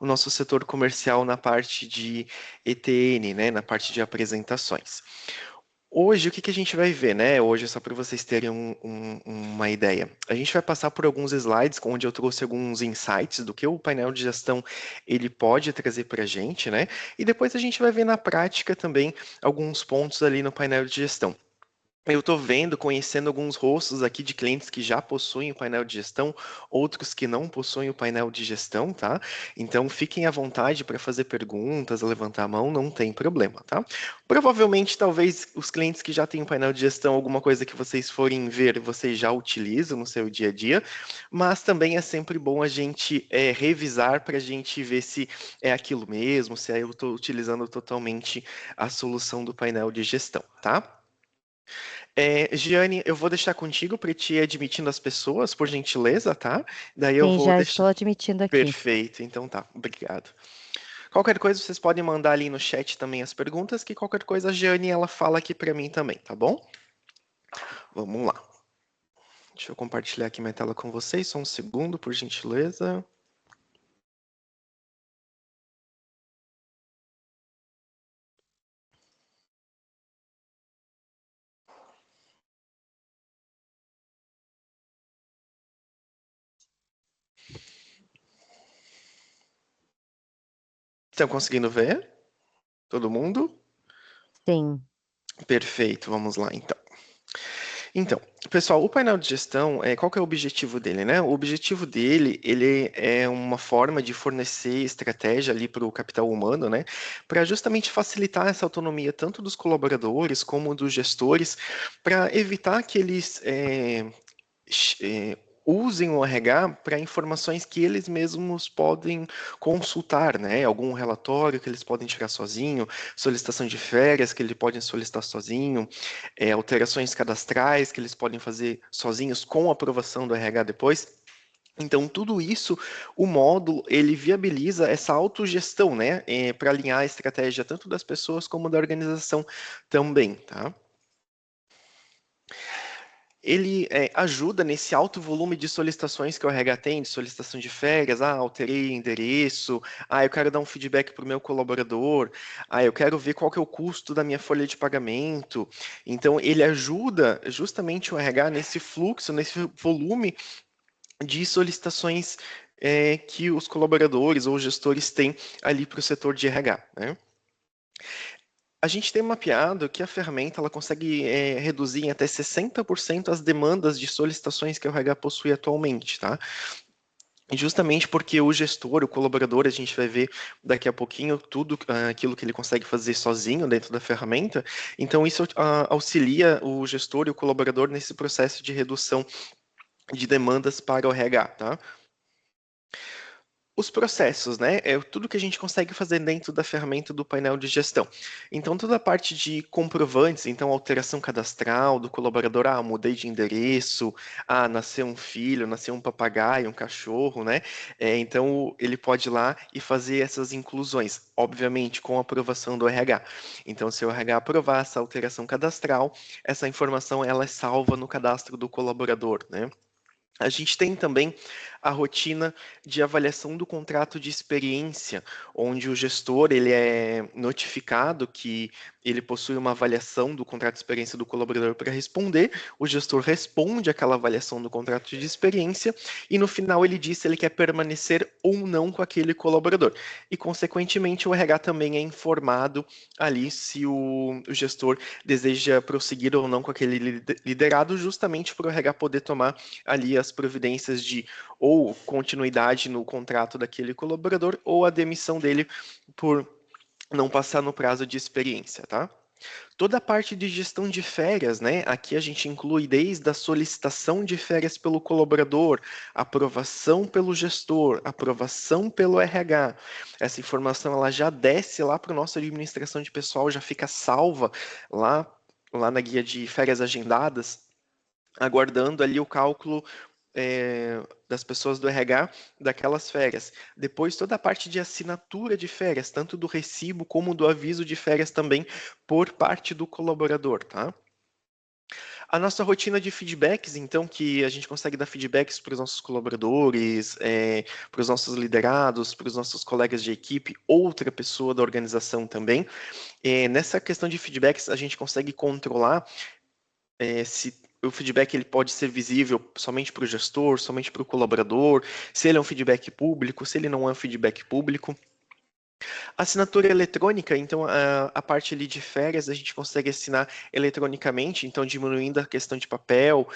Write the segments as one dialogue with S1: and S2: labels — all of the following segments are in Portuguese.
S1: o nosso setor comercial na parte de ETN, né, na parte de apresentações. Hoje, o que a gente vai ver, né? Hoje, só para vocês terem uma ideia, a gente vai passar por alguns slides onde eu trouxe alguns insights do que o painel de gestão ele pode trazer para a gente, né? E depois a gente vai ver na prática também alguns pontos ali no painel de gestão. Eu estou vendo, conhecendo alguns rostos aqui de clientes que já possuem o painel de gestão, outros que não possuem o painel de gestão, tá? Então fiquem à vontade para fazer perguntas, levantar a mão, não tem problema, tá? Provavelmente, talvez os clientes que já têm o painel de gestão, alguma coisa que vocês forem ver, vocês já utilizam no seu dia a dia, mas também é sempre bom a gente revisar para a gente ver se é aquilo mesmo, se eu estou utilizando totalmente a solução do painel de gestão, tá? Giane, eu vou deixar contigo para te ir admitindo as pessoas, por gentileza, tá? Daí eu
S2: Sim,
S1: vou
S2: já
S1: deixar.
S2: estou admitindo aqui.
S1: Perfeito, então tá, obrigado. Qualquer coisa vocês podem mandar ali no chat também as perguntas, que qualquer coisa a Giane ela fala aqui para mim também, tá bom? Vamos lá. Deixa eu compartilhar aqui minha tela com vocês, só um segundo, por gentileza. Estão conseguindo ver? Todo mundo?
S2: Sim.
S1: Perfeito, vamos lá então. Então, pessoal, o painel de gestão, qual que é o objetivo dele, né? O objetivo dele, ele é uma forma de fornecer estratégia ali para o capital humano, né? Para justamente facilitar essa autonomia tanto dos colaboradores como dos gestores, para evitar que eles usem o RH para informações que eles mesmos podem consultar, né? Algum relatório que eles podem tirar sozinho, solicitação de férias que eles podem solicitar sozinho, alterações cadastrais que eles podem fazer sozinhos com aprovação do RH depois. Então, tudo isso, o módulo, ele viabiliza essa autogestão, né? Para alinhar a estratégia tanto das pessoas como da organização também, tá? Ele ajuda nesse alto volume de solicitações que o RH tem, de solicitação de férias, alterei endereço, eu quero dar um feedback para o meu colaborador, eu quero ver qual que é o custo da minha folha de pagamento. Então, ele ajuda justamente o RH nesse fluxo, nesse volume de solicitações que os colaboradores ou gestores têm ali para o setor de RH, né? A gente tem mapeado que a ferramenta ela consegue reduzir em até 60% as demandas de solicitações que o RH possui atualmente, tá? E justamente porque o gestor, o colaborador, a gente vai ver daqui a pouquinho tudo aquilo que ele consegue fazer sozinho dentro da ferramenta, então isso auxilia o gestor e o colaborador nesse processo de redução de demandas para o RH, tá? Os processos, né? É tudo que a gente consegue fazer dentro da ferramenta do painel de gestão. Então, toda a parte de comprovantes, então, alteração cadastral do colaborador, mudei de endereço, nasceu um filho, nasceu um papagaio, um cachorro, né? Então, ele pode ir lá e fazer essas inclusões, obviamente, com a aprovação do RH. Então, se o RH aprovar essa alteração cadastral, essa informação ela é salva no cadastro do colaborador, né? A gente tem também a rotina de avaliação do contrato de experiência, onde o gestor ele é notificado que ele possui uma avaliação do contrato de experiência do colaborador para responder, o gestor responde aquela avaliação do contrato de experiência e no final ele diz se ele quer permanecer ou não com aquele colaborador. E, consequentemente, o RH também é informado ali se o gestor deseja prosseguir ou não com aquele liderado, justamente para o RH poder tomar ali as providências de ou continuidade no contrato daquele colaborador ou a demissão dele por não passar no prazo de experiência, tá? Toda a parte de gestão de férias, né? Aqui a gente inclui desde a solicitação de férias pelo colaborador, aprovação pelo gestor, aprovação pelo RH. Essa informação ela já desce lá para a nossa administração de pessoal, já fica salva lá na guia de férias agendadas, aguardando ali o cálculo das pessoas do RH daquelas férias. Depois, toda a parte de assinatura de férias, tanto do recibo como do aviso de férias também, por parte do colaborador, tá? A nossa rotina de feedbacks, então, que a gente consegue dar feedbacks para os nossos colaboradores, para os nossos liderados, para os nossos colegas de equipe, outra pessoa da organização também. Nessa questão de feedbacks, a gente consegue controlar se o feedback ele pode ser visível somente para o gestor, somente para o colaborador, se ele é um feedback público, se ele não é um feedback público. Assinatura eletrônica, então a parte ali de férias a gente consegue assinar eletronicamente, então diminuindo a questão de papel,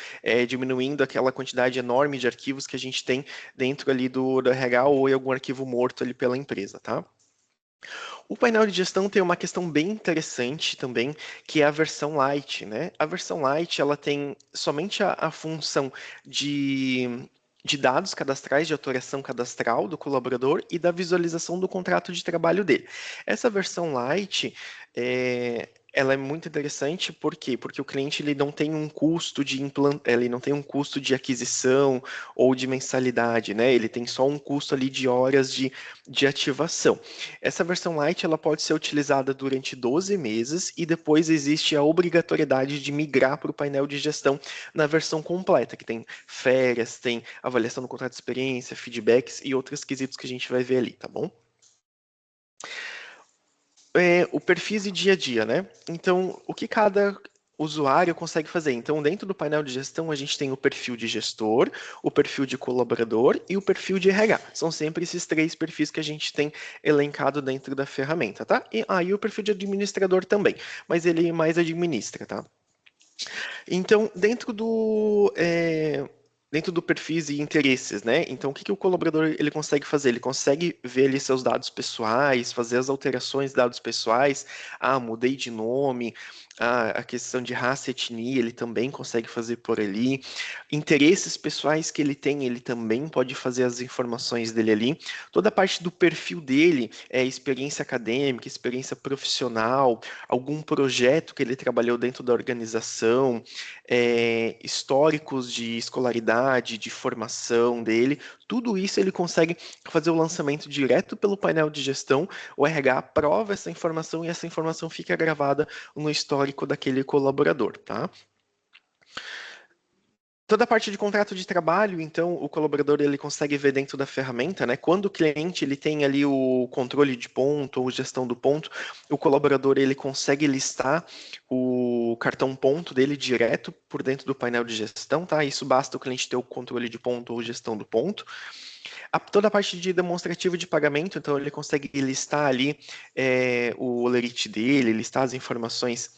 S1: diminuindo aquela quantidade enorme de arquivos que a gente tem dentro ali do RH ou em algum arquivo morto ali pela empresa, tá? O painel de gestão tem uma questão bem interessante também, que é a versão Lite, né? A versão Lite, ela tem somente a função de dados cadastrais, de autoração cadastral do colaborador e da visualização do contrato de trabalho dele. Essa versão Lite, ela é muito interessante, por quê? Porque o cliente ele não tem um custo de ele não tem um custo de aquisição ou de mensalidade, né? Ele tem só um custo ali de horas de ativação. Essa versão Lite ela pode ser utilizada durante 12 meses e depois existe a obrigatoriedade de migrar para o painel de gestão na versão completa, que tem férias, tem avaliação do contrato de experiência, feedbacks e outros quesitos que a gente vai ver ali, tá bom? O perfis e dia a dia, né? Então, o que cada usuário consegue fazer? Então, dentro do painel de gestão, a gente tem o perfil de gestor, o perfil de colaborador e o perfil de RH. São sempre esses 3 perfis que a gente tem elencado dentro da ferramenta, tá? E o perfil de administrador também, mas ele mais administra, tá? Então, dentro do perfis e interesses, né? Então, o que o colaborador ele consegue fazer? Ele consegue ver ali seus dados pessoais, fazer as alterações de dados pessoais. Mudei de nome. A questão de raça e etnia, ele também consegue fazer por ali. Interesses pessoais que ele tem, ele também pode fazer as informações dele ali. Toda a parte do perfil dele, experiência acadêmica, experiência profissional, algum projeto que ele trabalhou dentro da organização, históricos de escolaridade, de formação dele, tudo isso ele consegue fazer o lançamento direto pelo painel de gestão, o RH aprova essa informação e essa informação fica gravada no histórico daquele colaborador, tá? Toda a parte de contrato de trabalho, então, o colaborador ele consegue ver dentro da ferramenta, né? Quando o cliente ele tem ali o controle de ponto ou gestão do ponto, o colaborador ele consegue listar o cartão ponto dele direto por dentro do painel de gestão, tá? Isso basta o cliente ter o controle de ponto ou gestão do ponto. Toda a parte de demonstrativo de pagamento, então ele consegue listar ali o olerite dele, listar as informações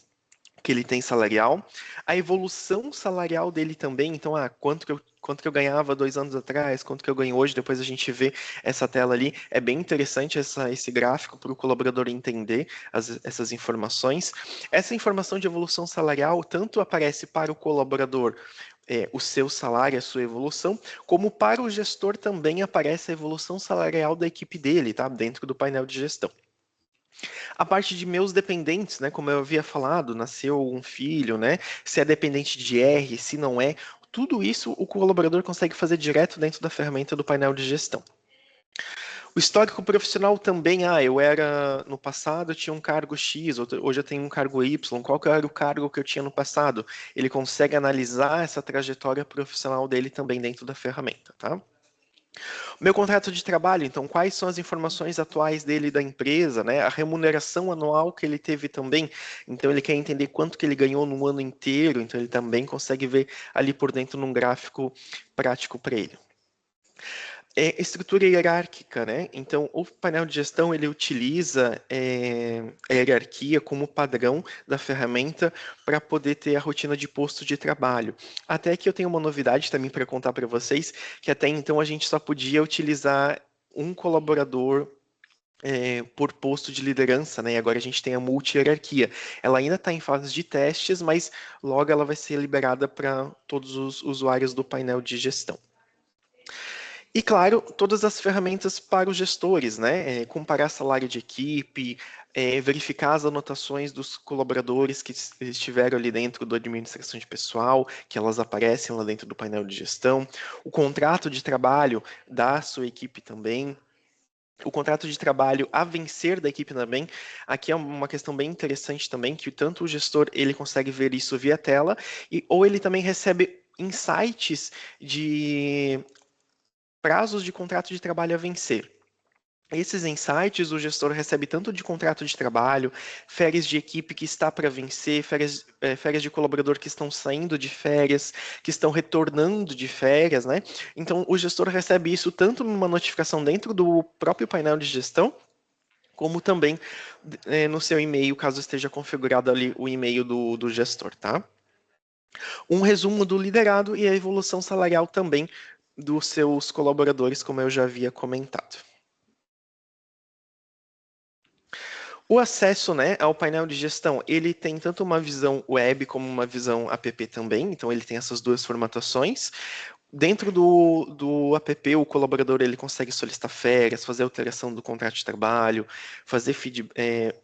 S1: que ele tem salarial, a evolução salarial dele também, então, quanto que eu ganhava 2 anos atrás, quanto que eu ganho hoje, depois a gente vê essa tela ali, é bem interessante esse gráfico para o colaborador entender essas informações. Essa informação de evolução salarial tanto aparece para o colaborador o seu salário, a sua evolução, como para o gestor também aparece a evolução salarial da equipe dele, tá? Dentro do painel de gestão. A parte de meus dependentes, né? Como eu havia falado, nasceu um filho, né? Se é dependente de R, se não é, tudo isso o colaborador consegue fazer direto dentro da ferramenta do painel de gestão. O histórico profissional também, eu era, no passado eu tinha um cargo X, hoje eu tenho um cargo Y, qual que era o cargo que eu tinha no passado? Ele consegue analisar essa trajetória profissional dele também dentro da ferramenta, tá? Meu contrato de trabalho, então, quais são as informações atuais dele da empresa, né? A remuneração anual que ele teve também. Então, ele quer entender quanto que ele ganhou no ano inteiro, então ele também consegue ver ali por dentro num gráfico prático para ele. Estrutura hierárquica, né? Então, o painel de gestão ele utiliza a hierarquia como padrão da ferramenta para poder ter a rotina de posto de trabalho. Até que eu tenho uma novidade também para contar para vocês, que até então a gente só podia utilizar um colaborador por posto de liderança, né? E agora a gente tem a multi-hierarquia. Ela ainda está em fase de testes, mas logo ela vai ser liberada para todos os usuários do painel de gestão. E, claro, todas as ferramentas para os gestores, né? Comparar salário de equipe, verificar as anotações dos colaboradores que estiveram ali dentro da administração de pessoal, que elas aparecem lá dentro do painel de gestão, o contrato de trabalho da sua equipe também, o contrato de trabalho a vencer da equipe também. Aqui é uma questão bem interessante também, que tanto o gestor ele consegue ver isso via tela, ou ele também recebe insights de prazos de contrato de trabalho a vencer. Esses insights o gestor recebe tanto de contrato de trabalho, férias de equipe que está para vencer, férias de colaborador que estão saindo de férias, que estão retornando de férias, né? Então o gestor recebe isso tanto numa notificação dentro do próprio painel de gestão, como também no seu e-mail, caso esteja configurado ali o e-mail do gestor, tá? Um resumo do liderado e a evolução salarial também dos seus colaboradores, como eu já havia comentado. O acesso, né, ao painel de gestão, ele tem tanto uma visão web como uma visão app também, então ele tem essas duas formatações. Dentro do app, o colaborador ele consegue solicitar férias, fazer alteração do contrato de trabalho,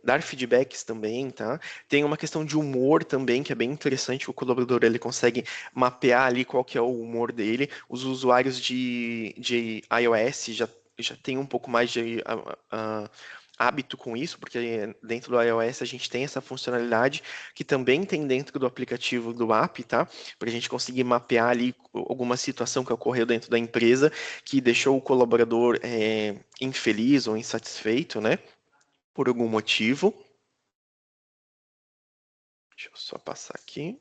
S1: dar feedbacks também, tá? Tem uma questão de humor também, que é bem interessante, o colaborador ele consegue mapear ali qual que é o humor dele. Os usuários de iOS já tem um pouco mais de hábito com isso, porque dentro do iOS a gente tem essa funcionalidade que também tem dentro do aplicativo do app, tá? Para a gente conseguir mapear ali alguma situação que ocorreu dentro da empresa que deixou o colaborador infeliz ou insatisfeito, né? Por algum motivo. Deixa eu só passar aqui.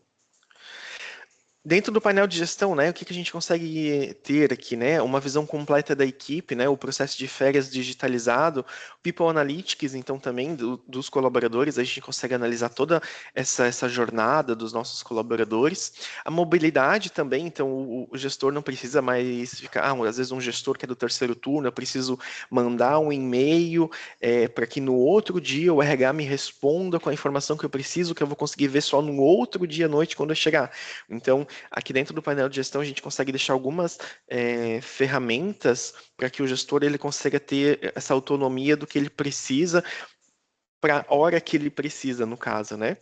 S1: Dentro do painel de gestão, né, o que a gente consegue ter aqui, né, uma visão completa da equipe, né, o processo de férias digitalizado, People Analytics, então também dos colaboradores, a gente consegue analisar toda essa jornada dos nossos colaboradores, a mobilidade também, então o gestor não precisa mais ficar, às vezes um gestor que é do terceiro turno, eu preciso mandar um e-mail para que no outro dia o RH me responda com a informação que eu preciso, que eu vou conseguir ver só no outro dia à noite quando eu chegar. Então, aqui dentro do painel de gestão, a gente consegue deixar algumas ferramentas para que o gestor ele consiga ter essa autonomia do que ele precisa para a hora que ele precisa, no caso, né?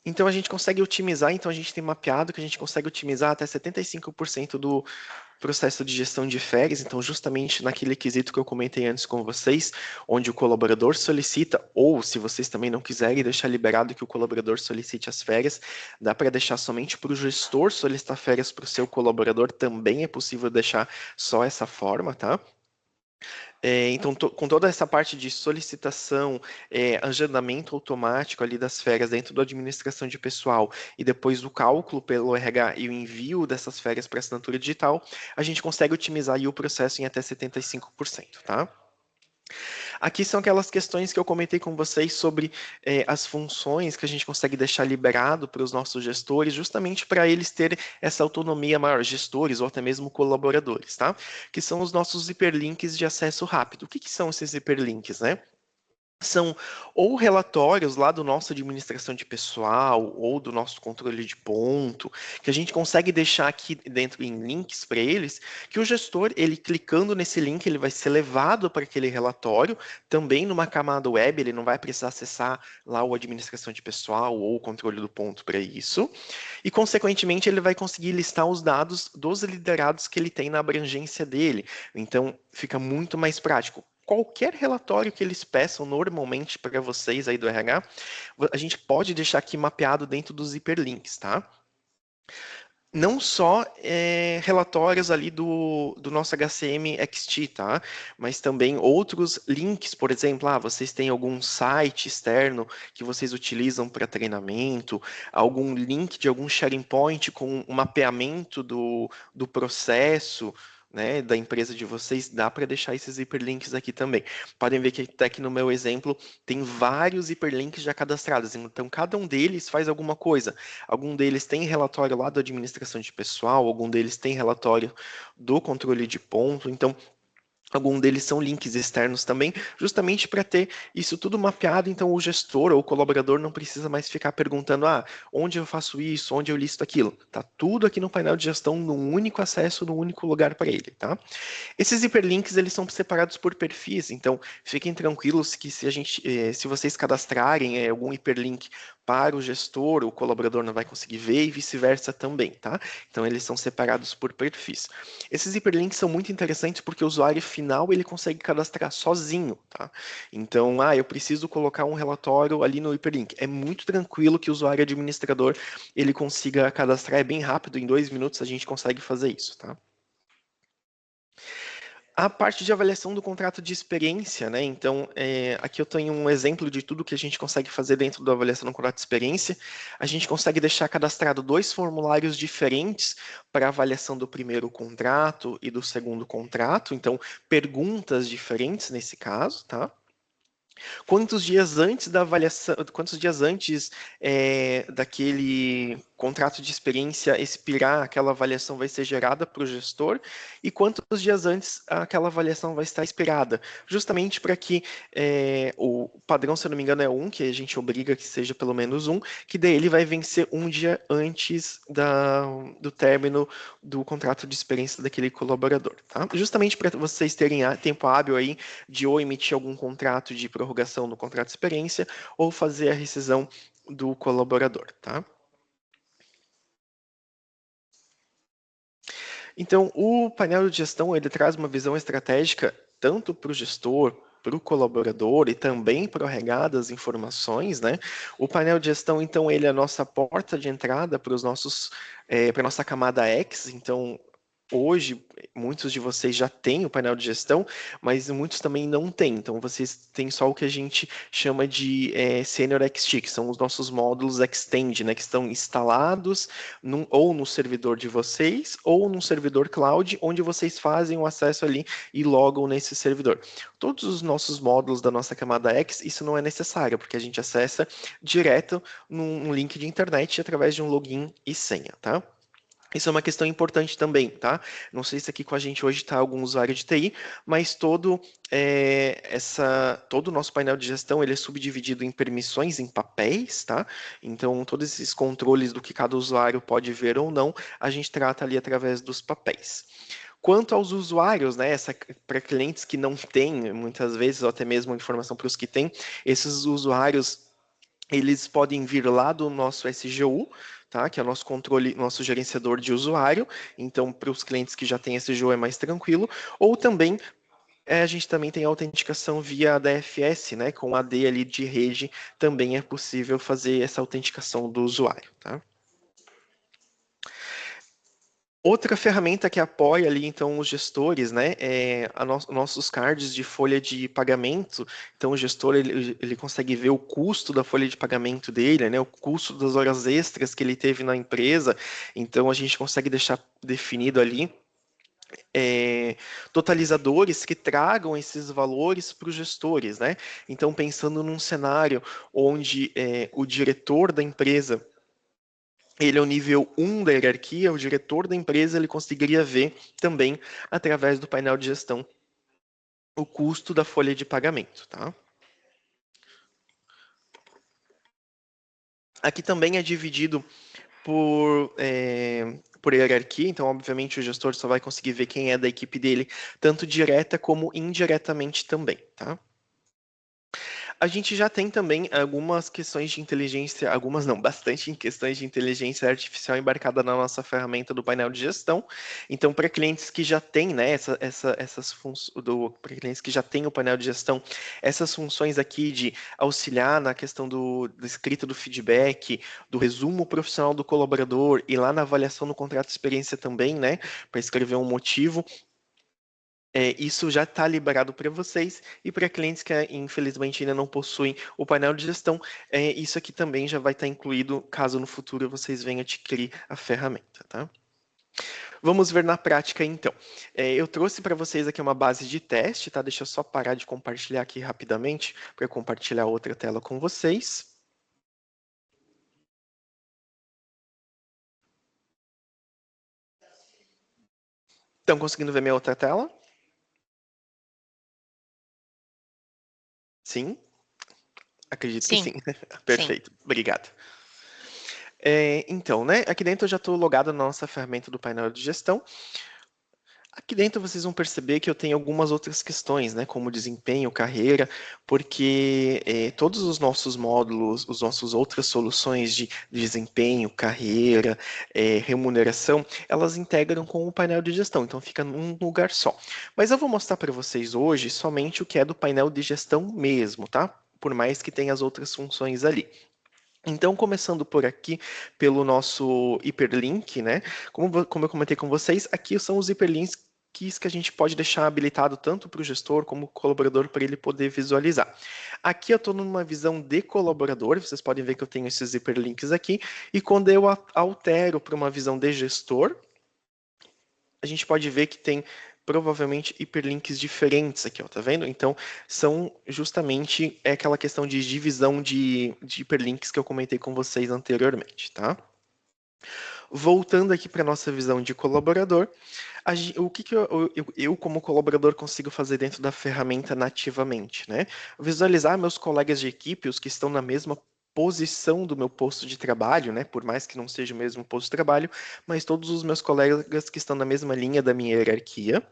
S1: Então a gente consegue otimizar, então a gente tem mapeado que a gente consegue otimizar até 75% do processo de gestão de férias, então justamente naquele quesito que eu comentei antes com vocês, onde o colaborador solicita, ou se vocês também não quiserem deixar liberado que o colaborador solicite as férias, dá para deixar somente para o gestor solicitar férias para o seu colaborador, também é possível deixar só essa forma, tá? Então, com toda essa parte de solicitação, agendamento automático ali das férias dentro da administração de pessoal e depois o cálculo pelo RH e o envio dessas férias para assinatura digital, a gente consegue otimizar aí o processo em até 75%, tá? Aqui são aquelas questões que eu comentei com vocês sobre as funções que a gente consegue deixar liberado para os nossos gestores, justamente para eles terem essa autonomia maior, gestores ou até mesmo colaboradores, tá? Que são os nossos hiperlinks de acesso rápido. O que são esses hiperlinks, né? São ou relatórios lá do nosso administração de pessoal ou do nosso controle de ponto, que a gente consegue deixar aqui dentro em links para eles, que o gestor, ele clicando nesse link, ele vai ser levado para aquele relatório, também numa camada web, ele não vai precisar acessar lá o administração de pessoal ou o controle do ponto para isso, e consequentemente ele vai conseguir listar os dados dos liderados que ele tem na abrangência dele, então fica muito mais prático. Qualquer relatório que eles peçam normalmente para vocês aí do RH, a gente pode deixar aqui mapeado dentro dos hiperlinks, tá? Não só relatórios ali do nosso HCM XT, tá? Mas também outros links, por exemplo, vocês têm algum site externo que vocês utilizam para treinamento, algum link de algum sharing point com um mapeamento do processo, né, da empresa de vocês, dá para deixar esses hiperlinks aqui também. Podem ver que até aqui no meu exemplo tem vários hiperlinks já cadastrados, então cada um deles faz alguma coisa. Algum deles tem relatório lá da administração de pessoal, algum deles tem relatório do controle de ponto, então algum deles são links externos também, justamente para ter isso tudo mapeado, então o gestor ou o colaborador não precisa mais ficar perguntando, onde eu faço isso, onde eu listo aquilo. Tá tudo aqui no painel de gestão, num único acesso, num único lugar para ele, tá? Esses hiperlinks, eles são separados por perfis, então fiquem tranquilos que se vocês cadastrarem algum hiperlink para o gestor, o colaborador não vai conseguir ver e vice-versa também, tá? Então, eles são separados por perfis. Esses hiperlinks são muito interessantes porque o usuário final ele consegue cadastrar sozinho, tá? Então, eu preciso colocar um relatório ali no hiperlink. É muito tranquilo que o usuário administrador ele consiga cadastrar, é bem rápido, em 2 minutos a gente consegue fazer isso, tá? A parte de avaliação do contrato de experiência, né? Então, aqui eu tenho um exemplo de tudo que a gente consegue fazer dentro da avaliação do contrato de experiência. A gente consegue deixar cadastrado 2 formulários diferentes para avaliação do primeiro contrato e do segundo contrato. Então, perguntas diferentes nesse caso, tá? Quantos dias antes da avaliação, quantos dias antes daquele contrato de experiência expirar, aquela avaliação vai ser gerada para o gestor e quantos dias antes aquela avaliação vai estar expirada, justamente para que o padrão, se eu não me engano, é 1, que a gente obriga que seja pelo menos 1, que daí ele vai vencer 1 dia antes do término do contrato de experiência daquele colaborador, tá? Justamente para vocês terem tempo hábil aí de ou emitir algum contrato de prorrogação no contrato de experiência ou fazer a rescisão do colaborador, tá? Então, o painel de gestão ele traz uma visão estratégica tanto para o gestor, para o colaborador e também para o RH das informações, né? O painel de gestão, então, ele é a nossa porta de entrada para os nossos, para a nossa camada X. Então, hoje, muitos de vocês já têm o painel de gestão, mas muitos também não têm. Então, vocês têm só o que a gente chama de Senior XT, que são os nossos módulos Extend, né, que estão instalados ou no servidor de vocês, ou num servidor cloud, onde vocês fazem o acesso ali e logam nesse servidor. Todos os nossos módulos da nossa camada X, isso não é necessário, porque a gente acessa direto num link de internet através de um login e senha, tá? Isso é uma questão importante também, tá? Não sei se aqui com a gente hoje está algum usuário de TI, mas todo o nosso painel de gestão ele é subdividido em permissões, em papéis, tá? Então, todos esses controles do que cada usuário pode ver ou não, a gente trata ali através dos papéis. Quanto aos usuários, né, para clientes que não têm, muitas vezes, ou até mesmo informação para os que têm, esses usuários eles podem vir lá do nosso SGU, tá? Que é o nosso controle, nosso gerenciador de usuário. Então, para os clientes que já têm SGU é mais tranquilo. Ou também, a gente também tem a autenticação via DFS, né? Com AD ali de rede, também é possível fazer essa autenticação do usuário, tá? Outra ferramenta que apoia ali, então, os gestores, né, nossos cards de folha de pagamento. Então, o gestor, ele consegue ver o custo da folha de pagamento dele, né, o custo das horas extras que ele teve na empresa. Então, a gente consegue deixar definido ali totalizadores que tragam esses valores para os gestores, né? Então, pensando num cenário onde o diretor da empresa ele é o nível 1 da hierarquia, o diretor da empresa ele conseguiria ver também, através do painel de gestão, o custo da folha de pagamento, tá? Aqui também é dividido por hierarquia, então, obviamente, o gestor só vai conseguir ver quem é da equipe dele, tanto direta como indiretamente também, tá? A gente já tem também algumas questões de inteligência, algumas não, bastante em questões de inteligência artificial embarcada na nossa ferramenta do painel de gestão. Então, para clientes que já têm, né, essas funções, para clientes que já têm o painel de gestão, essas funções aqui de auxiliar na questão da escrita do feedback, do resumo profissional do colaborador e lá na avaliação do contrato de experiência também, né, para escrever um motivo. Isso já está liberado para vocês e para clientes que infelizmente ainda não possuem o painel de gestão, isso aqui também já vai estar incluído caso no futuro vocês venham adquirir a ferramenta, tá? Vamos ver na prática então. Eu trouxe para vocês aqui uma base de teste, tá? Deixa eu só parar de compartilhar aqui rapidamente para compartilhar outra tela com vocês. Estão conseguindo ver minha outra tela? Sim? Acredito que sim.
S3: Sim, sim.
S1: Perfeito, obrigado. Então, né, aqui dentro eu já estou logado na nossa ferramenta do painel de gestão. Aqui dentro vocês vão perceber que eu tenho algumas outras questões, né, como desempenho, carreira, porque todos os nossos módulos, as nossas outras soluções de desempenho, carreira, remuneração, elas integram com o painel de gestão, então fica num lugar só. Mas eu vou mostrar para vocês hoje somente o que é do painel de gestão mesmo, tá? Por mais que tenha as outras funções ali. Então, começando por aqui, pelo nosso hiperlink, né? Como eu comentei com vocês, aqui são os hiperlinks que a gente pode deixar habilitado tanto para o gestor como o colaborador para ele poder visualizar. Aqui eu estou numa visão de colaborador, vocês podem ver que eu tenho esses hiperlinks aqui, e quando eu altero para uma visão de gestor, a gente pode ver que tem provavelmente hiperlinks diferentes aqui, ó, tá vendo? Então, são justamente aquela questão de divisão de hiperlinks que eu comentei com vocês anteriormente, tá? Voltando aqui para a nossa visão de colaborador, o que, eu, como colaborador, consigo fazer dentro da ferramenta nativamente, né? Visualizar meus colegas de equipe, os que estão na mesma posição do meu posto de trabalho, né? Por mais que não seja o mesmo posto de trabalho, mas todos os meus colegas que estão na mesma linha da minha hierarquia.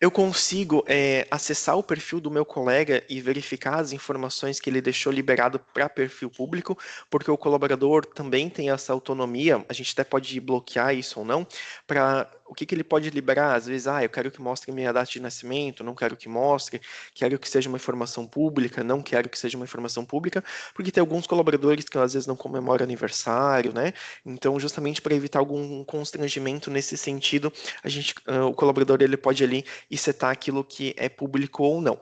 S1: Eu consigo acessar o perfil do meu colega e verificar as informações que ele deixou liberado para perfil público, porque o colaborador também tem essa autonomia, a gente até pode bloquear isso ou não, para o que ele pode liberar. Às vezes, eu quero que mostre minha data de nascimento, não quero que mostre, quero que seja uma informação pública, não quero que seja uma informação pública, porque tem alguns colaboradores que às vezes não comemoram aniversário, né? Então, justamente para evitar algum constrangimento nesse sentido, o colaborador ele pode ali e setar aquilo que é público ou não.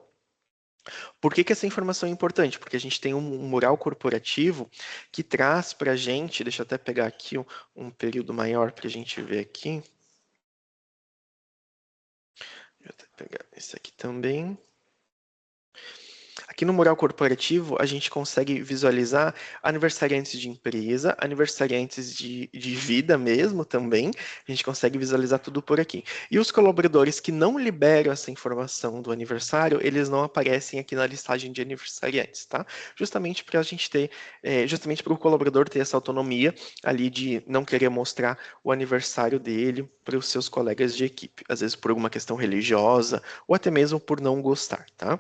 S1: Por que essa informação é importante? Porque a gente tem um mural corporativo que traz para a gente, deixa eu até pegar aqui um período maior para a gente ver aqui. Deixa eu até pegar esse aqui também. Aqui no mural corporativo, a gente consegue visualizar aniversariantes de empresa, aniversariantes de vida mesmo também. A gente consegue visualizar tudo por aqui. E os colaboradores que não liberam essa informação do aniversário, eles não aparecem aqui na listagem de aniversariantes, tá? Justamente para a gente ter, justamente para o colaborador ter essa autonomia ali de não querer mostrar o aniversário dele para os seus colegas de equipe. Às vezes por alguma questão religiosa ou até mesmo por não gostar, tá?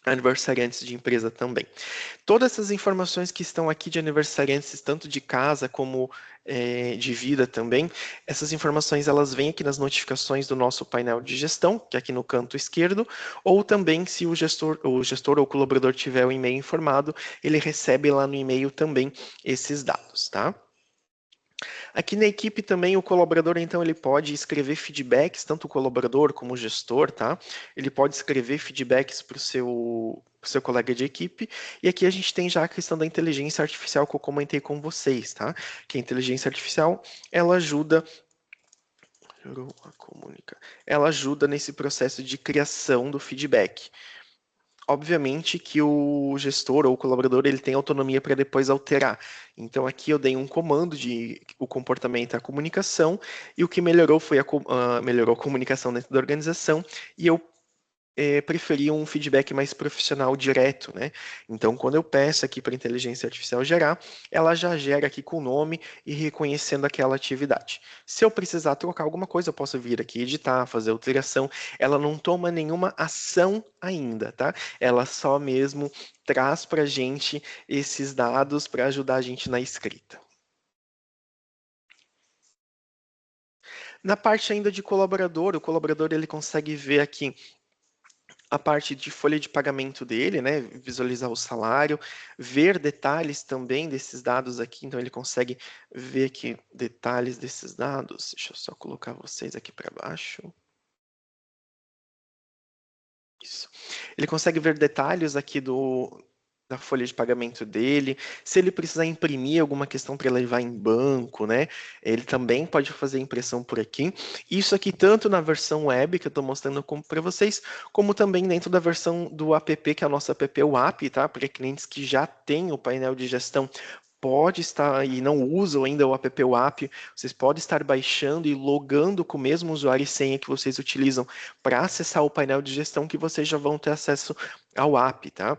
S1: Aniversariantes de empresa também. Todas essas informações que estão aqui de aniversariantes, tanto de casa como de vida também, essas informações elas vêm aqui nas notificações do nosso painel de gestão, que é aqui no canto esquerdo, ou também se o gestor ou o colaborador tiver o e-mail informado, ele recebe lá no e-mail também esses dados, tá? Aqui na equipe também o colaborador, então, ele pode escrever feedbacks, tanto o colaborador como o gestor, tá? Ele pode escrever feedbacks para o seu colega de equipe. E aqui a gente tem já a questão da inteligência artificial que eu comentei com vocês, tá? Que a inteligência artificial, ela ajuda nesse processo de criação do feedback. Obviamente que o gestor ou o colaborador ele tem autonomia para depois alterar. Então aqui eu dei um comando de o comportamento e a comunicação e o que melhorou foi melhorou a comunicação dentro da organização e eu preferi um feedback mais profissional direto, né? Então, quando eu peço aqui para a inteligência artificial gerar, ela já gera aqui com o nome e reconhecendo aquela atividade. Se eu precisar trocar alguma coisa, eu posso vir aqui editar, fazer alteração. Ela não toma nenhuma ação ainda, tá? Ela só mesmo traz para a gente esses dados para ajudar a gente na escrita. Na parte ainda de colaborador, o colaborador ele consegue ver aqui a parte de folha de pagamento dele, né, visualizar o salário, ver detalhes também desses dados aqui, então ele consegue ver aqui detalhes desses dados. Deixa eu só colocar vocês aqui para baixo. Isso. Ele consegue ver detalhes aqui da folha de pagamento dele, se ele precisar imprimir alguma questão para levar em banco, né? Ele também pode fazer impressão por aqui. Isso aqui tanto na versão web que eu estou mostrando para vocês, como também dentro da versão do app, que é a nossa app WAP, tá? Para clientes que já têm o painel de gestão, pode estar e não usam ainda o app WAP, vocês podem estar baixando e logando com o mesmo usuário e senha que vocês utilizam para acessar o painel de gestão, que vocês já vão ter acesso ao app, tá?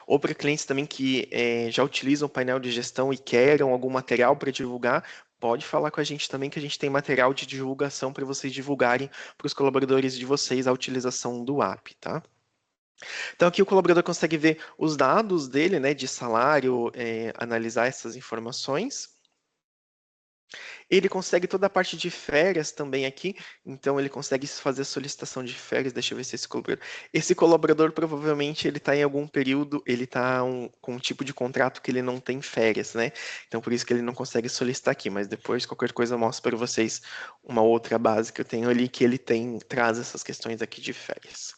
S1: Ou para clientes também que já utilizam o painel de gestão e querem algum material para divulgar, pode falar com a gente também, que a gente tem material de divulgação para vocês divulgarem para os colaboradores de vocês a utilização do app, tá? Então aqui o colaborador consegue ver os dados dele, né, de salário, analisar essas informações. Ele consegue toda a parte de férias também aqui, então ele consegue fazer solicitação de férias. Deixa eu ver se esse colaborador provavelmente ele está em algum período, ele está com um tipo de contrato que ele não tem férias, né? Então por isso que ele não consegue solicitar aqui, mas depois qualquer coisa eu mostro para vocês uma outra base que eu tenho ali que ele traz essas questões aqui de férias.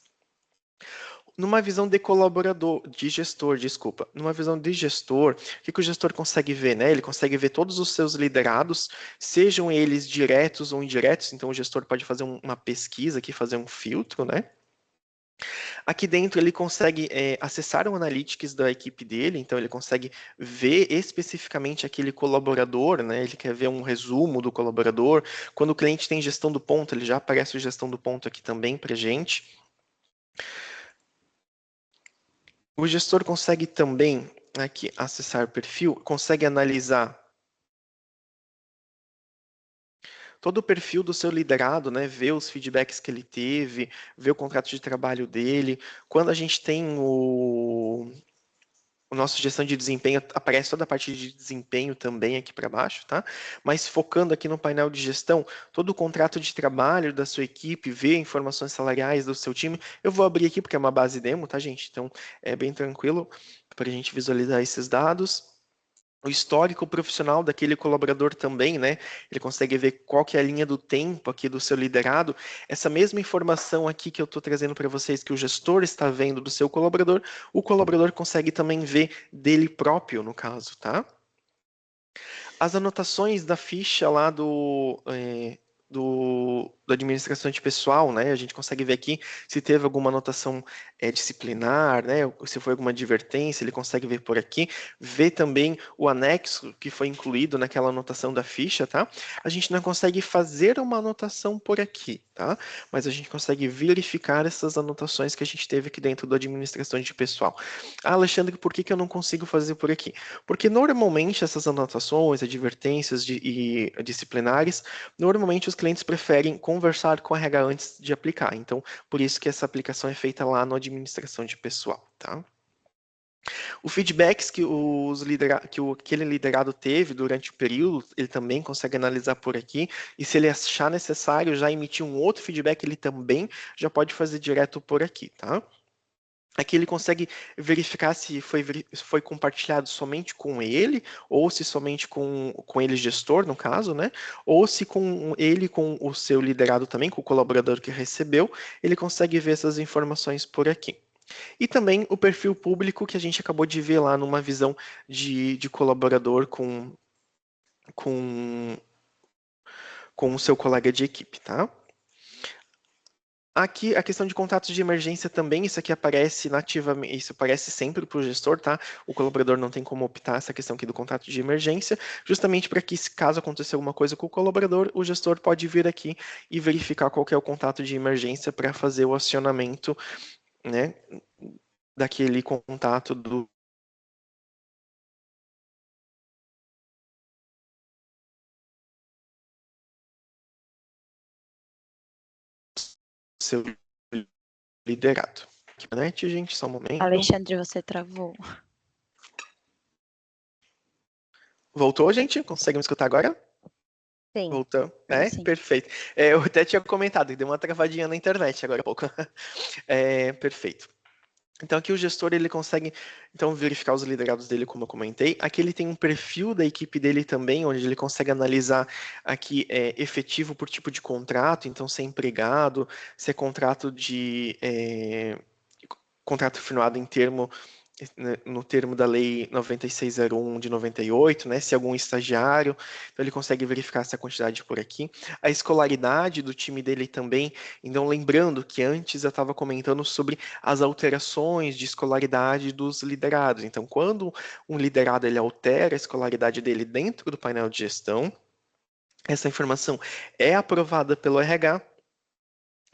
S1: Numa visão de colaborador, de gestor, desculpa, numa visão de gestor, o que o gestor consegue ver, né? Ele consegue ver todos os seus liderados, sejam eles diretos ou indiretos, então o gestor pode fazer uma pesquisa aqui, fazer um filtro, né? Aqui dentro ele consegue acessar o Analytics da equipe dele, então ele consegue ver especificamente aquele colaborador, né? Ele quer ver um resumo do colaborador. Quando o cliente tem gestão do ponto, ele já aparece a gestão do ponto aqui também para gente. O gestor consegue também, aqui, acessar perfil, consegue analisar todo o perfil do seu liderado, né? Ver os feedbacks que ele teve, ver o contrato de trabalho dele. Quando a gente tem o nosso gestão de desempenho, aparece toda a parte de desempenho também aqui para baixo, tá? Mas focando aqui no painel de gestão, todo o contrato de trabalho da sua equipe, ver informações salariais do seu time. Eu vou abrir aqui porque é uma base demo, tá, gente? Então é bem tranquilo para a gente visualizar esses dados. O histórico profissional daquele colaborador também, né? Ele consegue ver qual que é a linha do tempo aqui do seu liderado. Essa mesma informação aqui que eu estou trazendo para vocês, que o gestor está vendo do seu colaborador, o colaborador consegue também ver dele próprio, no caso, tá? As anotações da ficha lá da administração de pessoal, né? A gente consegue ver aqui se teve alguma anotação disciplinar, né? Se foi alguma advertência, ele consegue ver por aqui. Ver também o anexo que foi incluído naquela anotação da ficha, tá? A gente não consegue fazer uma anotação por aqui, tá? Mas a gente consegue verificar essas anotações que a gente teve aqui dentro da administração de pessoal. Ah, Alexandre, por que eu não consigo fazer por aqui? Porque normalmente essas anotações, advertências e disciplinares, normalmente os clientes preferem conversar com a RH antes de aplicar. Então, por isso que essa aplicação é feita lá na administração de pessoal, tá? O feedbacks que aquele liderado teve durante o período, ele também consegue analisar por aqui, e se ele achar necessário já emitir um outro feedback, ele também já pode fazer direto por aqui, tá? Aqui ele consegue verificar se foi compartilhado somente com ele, ou se somente com ele gestor, no caso, né? Ou se com ele, com o seu liderado também, com o colaborador que recebeu, ele consegue ver essas informações por aqui. E também o perfil público que a gente acabou de ver lá numa visão de colaborador com, com o seu colega de equipe, tá? Aqui, a questão de contatos de emergência também, isso aqui aparece nativamente, isso aparece sempre para o gestor, tá? O colaborador não tem como optar essa questão aqui do contato de emergência, justamente para que, se caso aconteça alguma coisa com o colaborador, o gestor pode vir aqui e verificar qual que é o contato de emergência para fazer o acionamento, né, daquele contato do seu liderado. Aqui, né, gente, só um momento.
S3: Alexandre, você travou.
S1: Voltou, gente? Consegue me escutar agora?
S2: Sim.
S1: Voltou.
S3: Sim.
S1: Perfeito. Eu até tinha comentado que deu uma travadinha na internet agora há pouco. Perfeito. Então aqui o gestor ele consegue então verificar os liderados dele, como eu comentei. Aqui ele tem um perfil da equipe dele também, onde ele consegue analisar aqui efetivo por tipo de contrato, então se é empregado, se é contrato de contrato firmado em termo no termo da lei 9601 de 98, né, se algum estagiário, então ele consegue verificar essa quantidade por aqui. A escolaridade do time dele também, então lembrando que antes eu estava comentando sobre as alterações de escolaridade dos liderados. Então, quando um liderado ele altera a escolaridade dele dentro do painel de gestão, essa informação é aprovada pelo RH,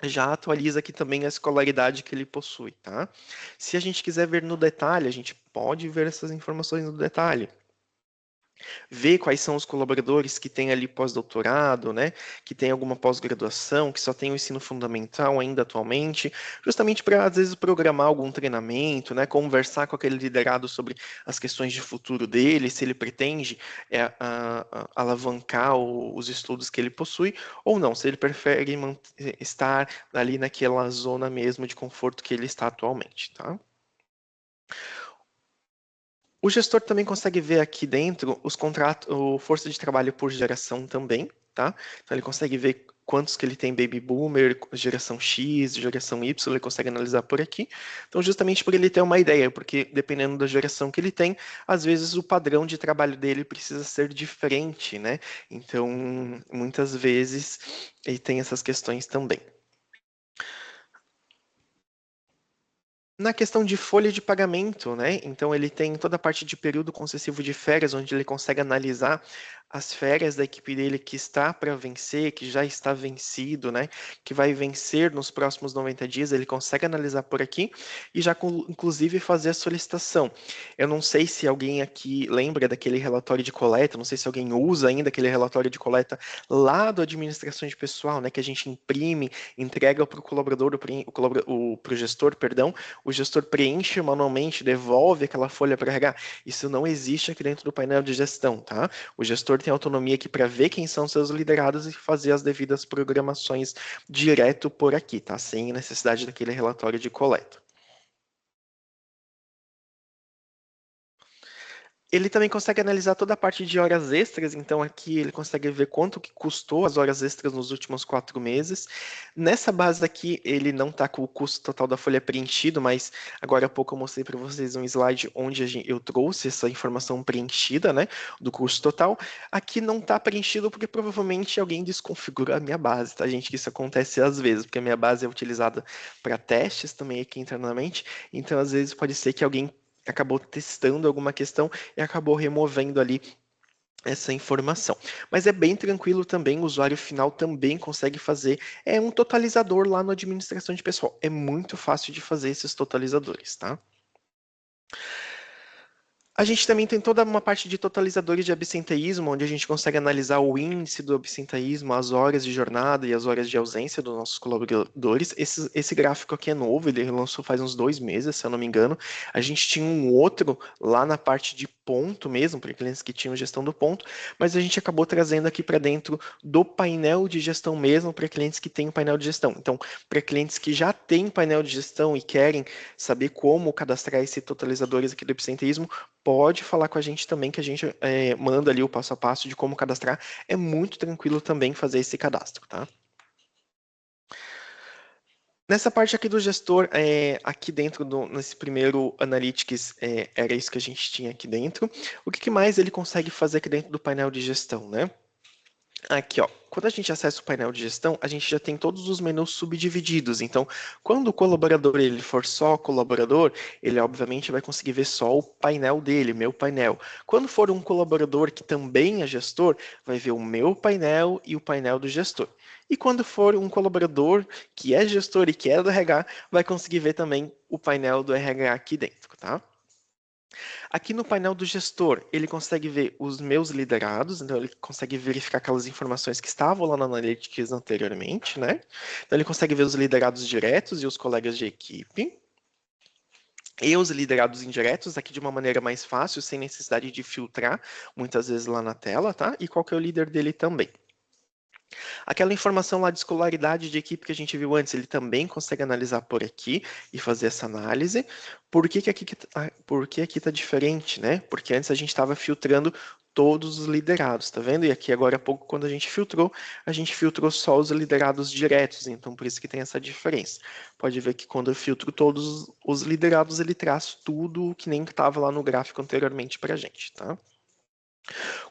S1: já atualiza aqui também a escolaridade que ele possui, tá? Se a gente quiser ver no detalhe, a gente pode ver essas informações no detalhe. ver quais são os colaboradores que têm ali pós-doutorado, né, que tem alguma pós-graduação, que só tem o ensino fundamental ainda atualmente, justamente para, às vezes, programar algum treinamento, né, conversar com aquele liderado sobre as questões de futuro dele, se ele pretende alavancar os estudos que ele possui, ou não, se ele prefere estar ali naquela zona mesmo de conforto que ele está atualmente, tá? O gestor também consegue ver aqui dentro os contratos, o força de trabalho por geração também, tá? Então ele consegue ver quantos que ele tem baby boomer, geração X, geração Y, ele consegue analisar por aqui. Então justamente por ele ter uma ideia, porque dependendo da geração que ele tem, às vezes o padrão de trabalho dele precisa ser diferente, né? Então muitas vezes ele tem essas questões também. Na questão de folha de pagamento, né? Então ele tem toda a parte de período concessivo de férias, onde ele consegue analisar as férias da equipe dele que está para vencer, que já está vencido, né? Que vai vencer nos próximos 90 dias, ele consegue analisar por aqui e já inclusive fazer a solicitação. Eu não sei se alguém aqui lembra daquele relatório de coleta, não sei se alguém usa ainda aquele relatório de coleta lá do administração de pessoal, né? Que a gente imprime, entrega para o colaborador, para o gestor, perdão, o gestor preenche manualmente, devolve aquela folha para RH. Isso não existe aqui dentro do painel de gestão, tá? O gestor tem autonomia aqui para ver quem são seus liderados e fazer as devidas programações direto por aqui, tá? Sem necessidade daquele relatório de coleta. Ele também consegue analisar toda a parte de horas extras, então aqui ele consegue ver quanto que custou as horas extras nos últimos 4 meses. Nessa base aqui, ele não está com o custo total da folha preenchido, mas agora há pouco eu mostrei para vocês um slide onde eu trouxe essa informação preenchida, né, do custo total. Aqui não está preenchido porque provavelmente alguém desconfigurou a minha base, tá, gente? Que isso acontece às vezes, porque a minha base é utilizada para testes também aqui internamente, então às vezes pode ser que alguém acabou testando alguma questão e acabou removendo ali essa informação. Mas é bem tranquilo também, o usuário final também consegue fazer. É um totalizador lá no administração de pessoal. É muito fácil de fazer esses totalizadores, tá? A gente também tem toda uma parte de totalizadores de absenteísmo, onde a gente consegue analisar o índice do absenteísmo, as horas de jornada e as horas de ausência dos nossos colaboradores. Esse gráfico aqui é novo, ele lançou faz uns 2 meses, se eu não me engano. A gente tinha um outro lá na parte de ponto mesmo, para clientes que tinham gestão do ponto, mas a gente acabou trazendo aqui para dentro do painel de gestão mesmo, para clientes que têm o painel de gestão. Então, para clientes que já têm painel de gestão e querem saber como cadastrar esses totalizadores aqui do absenteísmo, pode falar com a gente também, que a gente manda ali o passo a passo de como cadastrar. É muito tranquilo também fazer esse cadastro, tá? Nessa parte aqui do gestor, aqui dentro, nesse primeiro Analytics, era isso que a gente tinha aqui dentro. O que mais ele consegue fazer aqui dentro do painel de gestão, né? Aqui, ó, quando a gente acessa o painel de gestão, a gente já tem todos os menus subdivididos. Então, quando o colaborador ele for só colaborador, ele obviamente vai conseguir ver só o painel dele, meu painel. Quando for um colaborador que também é gestor, vai ver o meu painel e o painel do gestor. E quando for um colaborador que é gestor e que é do RH, vai conseguir ver também o painel do RH aqui dentro, tá? Aqui no painel do gestor, ele consegue ver os meus liderados, então ele consegue verificar aquelas informações que estavam lá no Analytics anteriormente, né? Então ele consegue ver os liderados diretos e os colegas de equipe. E os liderados indiretos, aqui de uma maneira mais fácil, sem necessidade de filtrar, muitas vezes lá na tela, tá? E qual que é o líder dele também. Aquela informação lá de escolaridade de equipe que a gente viu antes, ele também consegue analisar por aqui e fazer essa análise. Por que aqui está diferente, né? Porque antes a gente estava filtrando todos os liderados, tá vendo? E aqui agora há pouco, quando a gente filtrou só os liderados diretos, então por isso que tem essa diferença. Pode ver que quando eu filtro todos os liderados, ele traz tudo que nem estava lá no gráfico anteriormente para a gente, tá?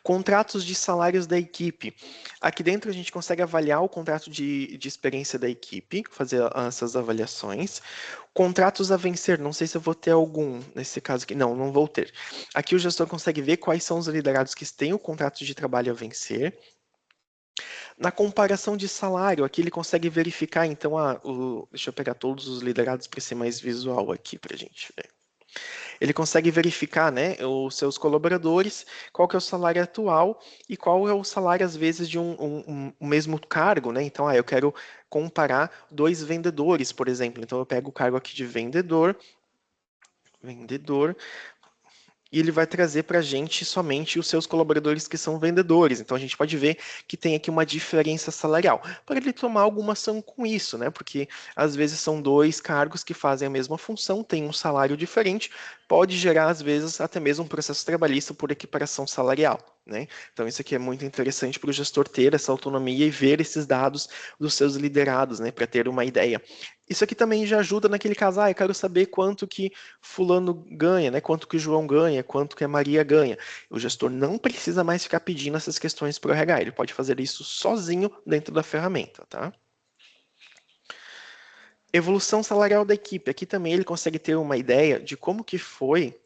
S1: Contratos de salários da equipe. Aqui dentro a gente consegue avaliar o contrato de experiência da equipe, fazer essas avaliações. Contratos a vencer, não sei se eu vou ter algum nesse caso aqui. Não, não vou ter. Aqui o gestor consegue ver quais são os liderados que têm o contrato de trabalho a vencer. Na comparação de salário, aqui ele consegue verificar, então, deixa eu pegar todos os liderados para ser mais visual aqui para a gente ver. Ele consegue verificar, né, os seus colaboradores, qual que é o salário atual e qual é o salário, às vezes, de um mesmo cargo, né? Então, eu quero comparar dois vendedores, por exemplo. Então, eu pego o cargo aqui de vendedor, e ele vai trazer para a gente somente os seus colaboradores que são vendedores. Então a gente pode ver que tem aqui uma diferença salarial. Para ele tomar alguma ação com isso, né? Porque às vezes são dois cargos que fazem a mesma função, têm um salário diferente, pode gerar às vezes até mesmo um processo trabalhista por equiparação salarial, né? Então isso aqui é muito interessante para o gestor ter essa autonomia e ver esses dados dos seus liderados, né? Para ter uma ideia. Isso aqui também já ajuda naquele caso, eu quero saber quanto que fulano ganha, né? Quanto que o João ganha, quanto que a Maria ganha. O gestor não precisa mais ficar pedindo essas questões para o RH, ele pode fazer isso sozinho dentro da ferramenta, tá? Evolução salarial da equipe. Aqui também ele consegue ter uma ideia de como que foi.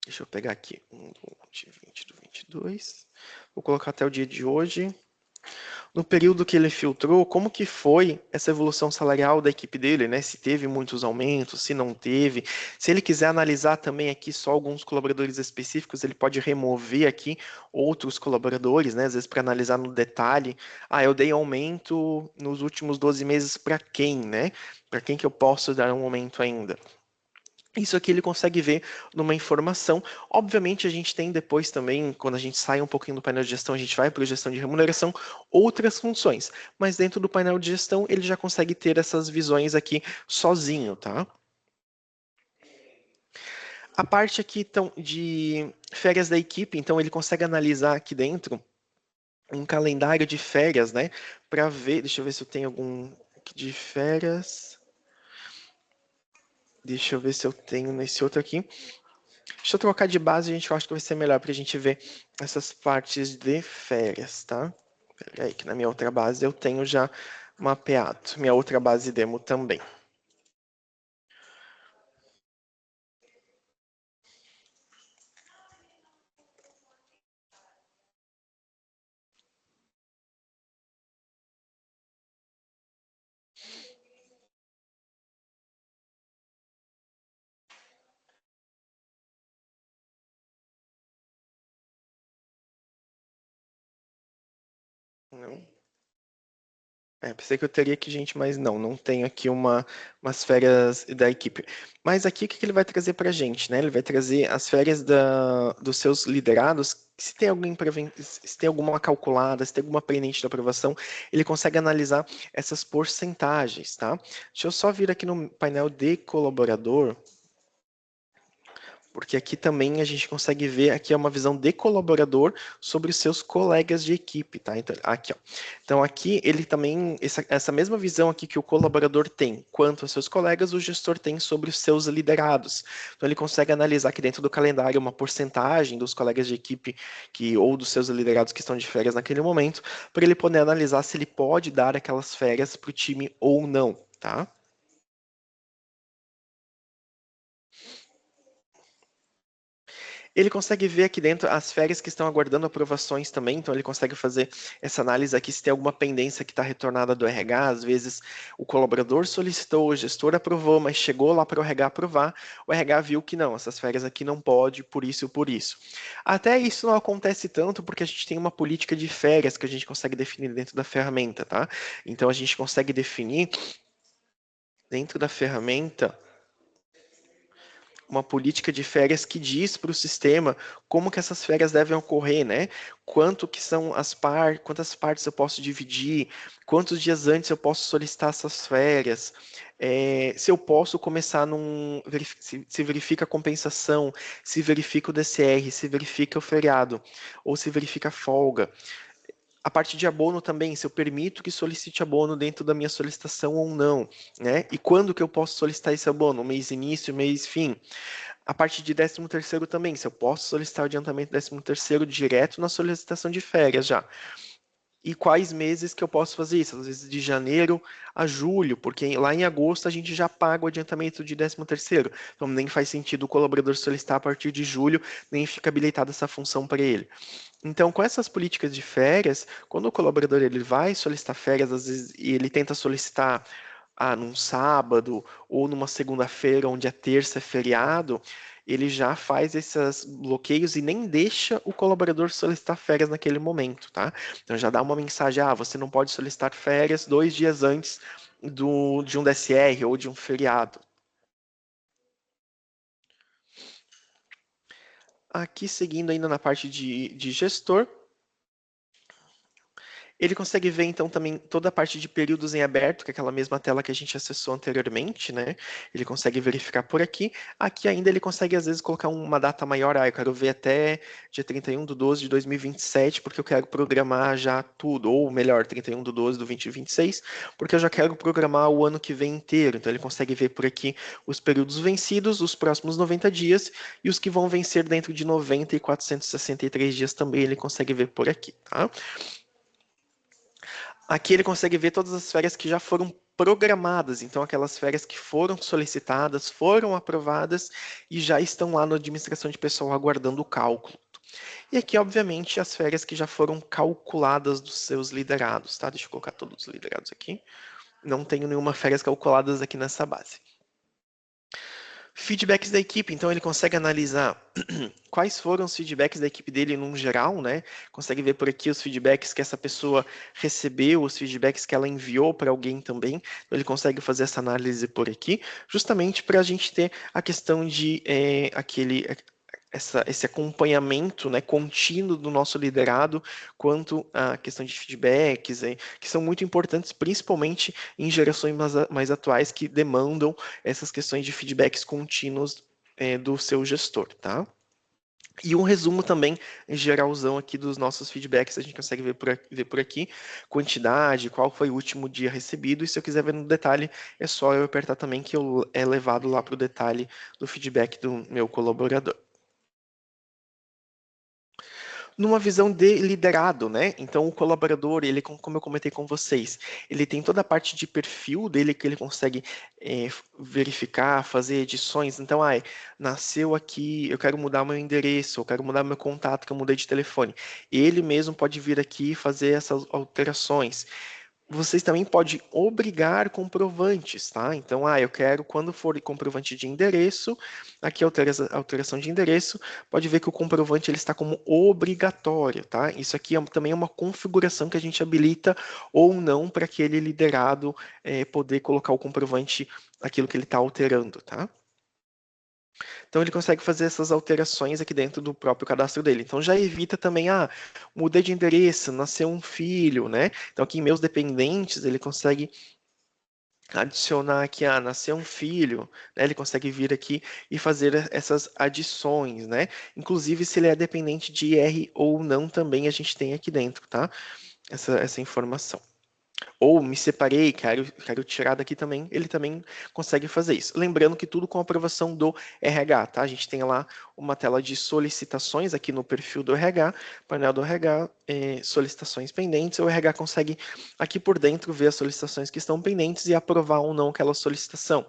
S1: Deixa eu pegar aqui. 20, do 22. Vou colocar até o dia de hoje. No período que ele filtrou, como que foi essa evolução salarial da equipe dele, né? Se teve muitos aumentos, se não teve. Se ele quiser analisar também aqui só alguns colaboradores específicos, ele pode remover aqui outros colaboradores, né? Às vezes para analisar no detalhe. Eu dei aumento nos últimos 12 meses para quem, né? Para quem que eu posso dar um aumento ainda? Isso aqui ele consegue ver numa informação. Obviamente, a gente tem depois também, quando a gente sai um pouquinho do painel de gestão, a gente vai para a gestão de remuneração, outras funções. Mas dentro do painel de gestão, ele já consegue ter essas visões aqui sozinho, tá? A parte aqui então, de férias da equipe, então ele consegue analisar aqui dentro um calendário de férias, né? Para ver, deixa eu ver se eu tenho algum de férias. Deixa eu ver se eu tenho nesse outro aqui. Deixa eu trocar de base, gente, eu acho que vai ser melhor para a gente ver essas partes de férias, tá? Peraí, que na minha outra base eu tenho já mapeado. Minha outra base demo também. Não. Pensei que eu teria aqui, gente, mas não tenho aqui umas férias da equipe. Mas aqui, o que ele vai trazer para a gente, né? Ele vai trazer as férias dos seus liderados, se tem se tem alguma calculada, se tem alguma pendente de aprovação, ele consegue analisar essas porcentagens, tá? Deixa eu só vir aqui no painel de colaborador, porque aqui também a gente consegue ver, aqui é uma visão de colaborador sobre os seus colegas de equipe, tá? Então, aqui, ó. Então, aqui ele também, essa mesma visão aqui que o colaborador tem quanto aos seus colegas, o gestor tem sobre os seus liderados. Então, ele consegue analisar aqui dentro do calendário uma porcentagem dos colegas de equipe ou dos seus liderados que estão de férias naquele momento, para ele poder analisar se ele pode dar aquelas férias para o time ou não, tá? Ele consegue ver aqui dentro as férias que estão aguardando aprovações também, então ele consegue fazer essa análise aqui se tem alguma pendência que está retornada do RH, às vezes o colaborador solicitou, o gestor aprovou, mas chegou lá para o RH aprovar, o RH viu que não, essas férias aqui não pode, por isso e por isso. Até isso não acontece tanto porque a gente tem uma política de férias que a gente consegue definir dentro da ferramenta, tá? Então a gente consegue definir dentro da ferramenta uma política de férias que diz para o sistema como que essas férias devem ocorrer, né? Quanto que são quantas partes eu posso dividir, quantos dias antes eu posso solicitar essas férias, se eu posso começar se verifica a compensação, se verifica o DCR, se verifica o feriado, ou se verifica a folga. A parte de abono também, se eu permito que solicite abono dentro da minha solicitação ou não, né? E quando que eu posso solicitar esse abono? Mês início, mês fim. A parte de 13º também, se eu posso solicitar o adiantamento 13º direto na solicitação de férias já. E quais meses que eu posso fazer isso? Às vezes de janeiro a julho, porque lá em agosto a gente já paga o adiantamento de 13º. Então nem faz sentido o colaborador solicitar a partir de julho, nem fica habilitada essa função para ele. Então, com essas políticas de férias, quando o colaborador ele vai solicitar férias, às vezes, e ele tenta solicitar num sábado ou numa segunda-feira, onde a terça é feriado, ele já faz esses bloqueios e nem deixa o colaborador solicitar férias naquele momento, tá? Então já dá uma mensagem, você não pode solicitar férias 2 dias antes de um DSR ou de um feriado. Aqui, seguindo ainda na parte de gestor, ele consegue ver, então, também toda a parte de períodos em aberto, que é aquela mesma tela que a gente acessou anteriormente, né? Ele consegue verificar por aqui. Aqui ainda ele consegue, às vezes, colocar uma data maior. Eu quero ver até dia 31/12/2027, porque eu quero programar já tudo. Ou melhor, 31/12/2026, porque eu já quero programar o ano que vem inteiro. Então, ele consegue ver por aqui os períodos vencidos, os próximos 90 dias, e os que vão vencer dentro de 90 e 463 dias também ele consegue ver por aqui, tá? Aqui ele consegue ver todas as férias que já foram programadas, então aquelas férias que foram solicitadas, foram aprovadas e já estão lá na administração de pessoal aguardando o cálculo. E aqui, obviamente, as férias que já foram calculadas dos seus liderados, tá? Deixa eu colocar todos os liderados aqui. Não tenho nenhuma férias calculadas aqui nessa base. Feedbacks da equipe, então ele consegue analisar quais foram os feedbacks da equipe dele num geral, né? Consegue ver por aqui os feedbacks que essa pessoa recebeu, os feedbacks que ela enviou para alguém também. Então ele consegue fazer essa análise por aqui, justamente para a gente ter a questão de esse acompanhamento, né, contínuo do nosso liderado quanto à questão de feedbacks, que são muito importantes, principalmente em gerações mais atuais que demandam essas questões de feedbacks contínuos do seu gestor, tá? E um resumo também geralzão aqui dos nossos feedbacks, a gente consegue ver por aqui, quantidade, qual foi o último dia recebido, e se eu quiser ver no detalhe, é só eu apertar também que é levado lá para o detalhe do feedback do meu colaborador. Numa visão de liderado, né? Então, o colaborador, ele, como eu comentei com vocês, ele tem toda a parte de perfil dele que ele consegue verificar, fazer edições. Então, nasceu aqui, eu quero mudar meu endereço, eu quero mudar meu contato, que eu mudei de telefone. Ele mesmo pode vir aqui e fazer essas alterações. Vocês também podem obrigar comprovantes, tá? Então, eu quero, quando for comprovante de endereço, aqui alteração de endereço, pode ver que o comprovante ele está como obrigatório, tá? Isso aqui também é uma configuração que a gente habilita ou não para aquele liderado poder colocar o comprovante, aquilo que ele está alterando, tá? Então ele consegue fazer essas alterações aqui dentro do próprio cadastro dele. Então já evita também, mudei de endereço, nasceu um filho, né? Então aqui em meus dependentes ele consegue adicionar aqui, nasceu um filho, né? Ele consegue vir aqui e fazer essas adições, né? Inclusive se ele é dependente de IR ou não também a gente tem aqui dentro, tá? Essa informação. Ou me separei, quero tirar daqui também, ele também consegue fazer isso. Lembrando que tudo com aprovação do RH, tá? A gente tem lá uma tela de solicitações aqui no perfil do RH, painel do RH, solicitações pendentes. O RH consegue aqui por dentro ver as solicitações que estão pendentes e aprovar ou não aquela solicitação.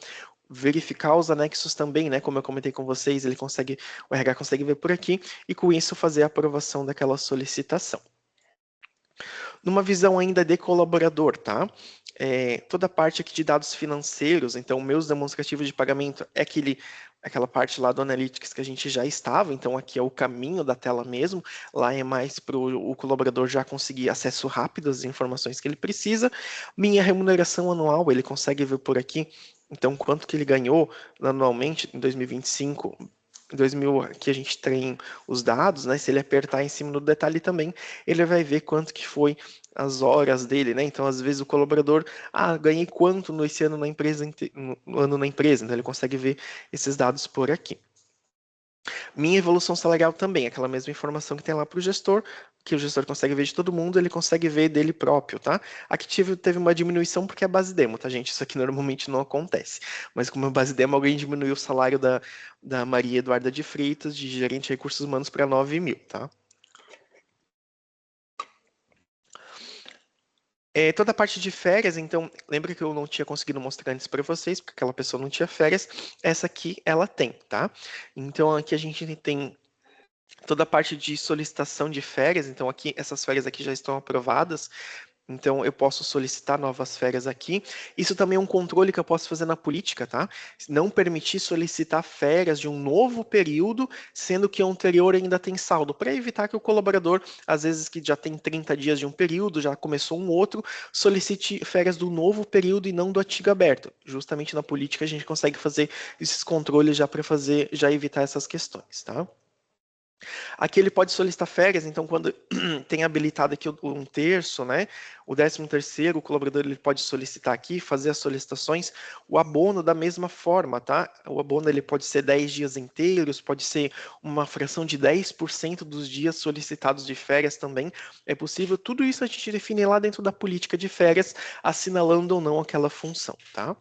S1: Verificar os anexos também, né? Como eu comentei com vocês, o RH consegue ver por aqui e com isso fazer a aprovação daquela solicitação. Numa visão ainda de colaborador, tá? Toda a parte aqui de dados financeiros, então meus demonstrativos de pagamento é aquela parte lá do Analytics que a gente já estava, então aqui é o caminho da tela mesmo, lá é mais para o colaborador já conseguir acesso rápido às informações que ele precisa. Minha remuneração anual, ele consegue ver por aqui, então quanto que ele ganhou anualmente em 2025, 2000, aqui a gente tem os dados, né? Se ele apertar em cima do detalhe também, ele vai ver quanto que foi as horas dele, né? Então, às vezes o colaborador, ganhei quanto nesse ano na empresa, no ano na empresa, então ele consegue ver esses dados por aqui. Minha evolução salarial também, aquela mesma informação que tem lá para o gestor, que o gestor consegue ver de todo mundo, ele consegue ver dele próprio, tá? Aqui teve uma diminuição porque é base demo, tá, gente? Isso aqui normalmente não acontece. Mas como é base demo, alguém diminuiu o salário da Maria Eduarda de Freitas, de gerente de recursos humanos, para 9.000, tá? Toda a parte de férias, então, lembra que eu não tinha conseguido mostrar antes para vocês, porque aquela pessoa não tinha férias, essa aqui ela tem, tá? Então aqui a gente tem toda a parte de solicitação de férias, então aqui essas férias aqui já estão aprovadas, Então, eu posso solicitar novas férias aqui. Isso também é um controle que eu posso fazer na política, tá? Não permitir solicitar férias de um novo período, sendo que o anterior ainda tem saldo, para evitar que o colaborador, às vezes que já tem 30 dias de um período, já começou um outro, solicite férias do novo período e não do antigo aberto. Justamente na política a gente consegue fazer esses controles já para fazer, já evitar essas questões, tá? Aqui ele pode solicitar férias, então quando tem habilitado aqui um terço, né? O 13º, o colaborador ele pode solicitar aqui, fazer as solicitações, o abono da mesma forma, tá? O abono ele pode ser 10 dias inteiros, pode ser uma fração de 10% dos dias solicitados de férias também. É possível, tudo isso a gente define lá dentro da política de férias, assinalando ou não aquela função, tá?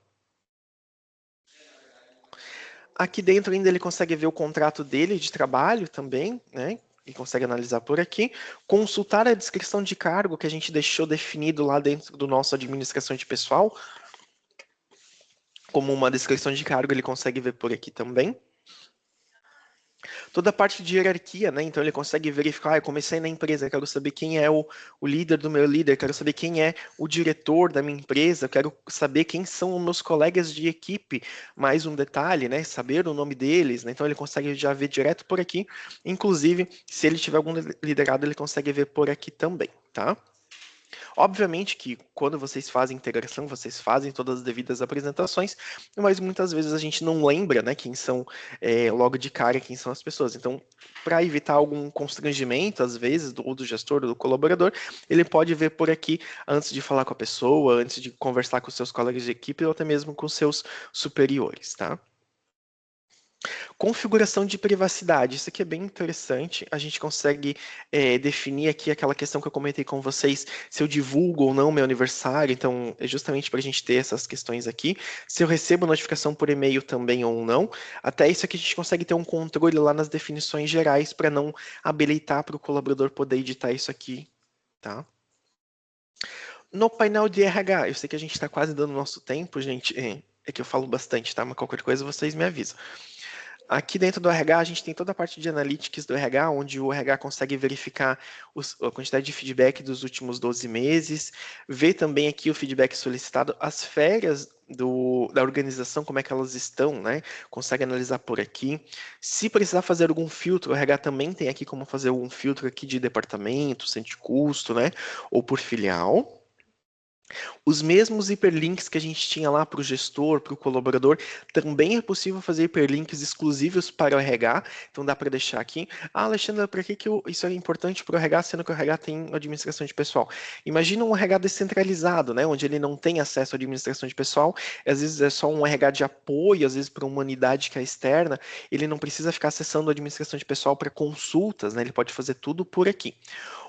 S1: Aqui dentro ainda ele consegue ver o contrato dele de trabalho também, né? E consegue analisar por aqui. Consultar a descrição de cargo que a gente deixou definido lá dentro do nosso administração de pessoal. Como uma descrição de cargo, ele consegue ver por aqui também. Toda a parte de hierarquia, né? Então ele consegue verificar, eu comecei na empresa, quero saber quem é o líder do meu líder, quero saber quem é o diretor da minha empresa, quero saber quem são os meus colegas de equipe. Mais um detalhe, né? Saber o nome deles, né? Então ele consegue já ver direto por aqui. Inclusive, se ele tiver algum liderado, ele consegue ver por aqui também, tá? Obviamente que quando vocês fazem integração, vocês fazem todas as devidas apresentações, mas muitas vezes a gente não lembra, né, quem são logo de cara, quem são as pessoas. Então, para evitar algum constrangimento, às vezes, ou do gestor ou do colaborador, ele pode ver por aqui antes de falar com a pessoa, antes de conversar com seus colegas de equipe ou até mesmo com seus superiores, tá? Configuração de privacidade, isso aqui é bem interessante. A gente consegue definir aqui aquela questão que eu comentei com vocês, se eu divulgo ou não meu aniversário. Então, é justamente para a gente ter essas questões aqui. Se eu recebo notificação por e-mail também ou não. Até isso aqui a gente consegue ter um controle lá nas definições gerais para não habilitar para o colaborador poder editar isso aqui, tá? No painel de RH, eu sei que a gente está quase dando nosso tempo, gente. É que eu falo bastante, tá? Mas qualquer coisa vocês me avisam. Aqui dentro do RH, a gente tem toda a parte de analytics do RH, onde o RH consegue verificar a quantidade de feedback dos últimos 12 meses, ver também aqui o feedback solicitado, as férias da organização, como é que elas estão, né? Consegue analisar por aqui. Se precisar fazer algum filtro, o RH também tem aqui como fazer algum filtro aqui de departamento, centro de custo, né? Ou por filial. Os mesmos hiperlinks que a gente tinha lá para o gestor, para o colaborador, também é possível fazer hiperlinks exclusivos para o RH, então dá para deixar aqui. Ah, Alexandre, para que isso é importante para o RH, sendo que o RH tem administração de pessoal? Imagina um RH descentralizado, né, onde ele não tem acesso à administração de pessoal, às vezes é só um RH de apoio, às vezes para uma unidade que é externa, ele não precisa ficar acessando a administração de pessoal para consultas, né, ele pode fazer tudo por aqui.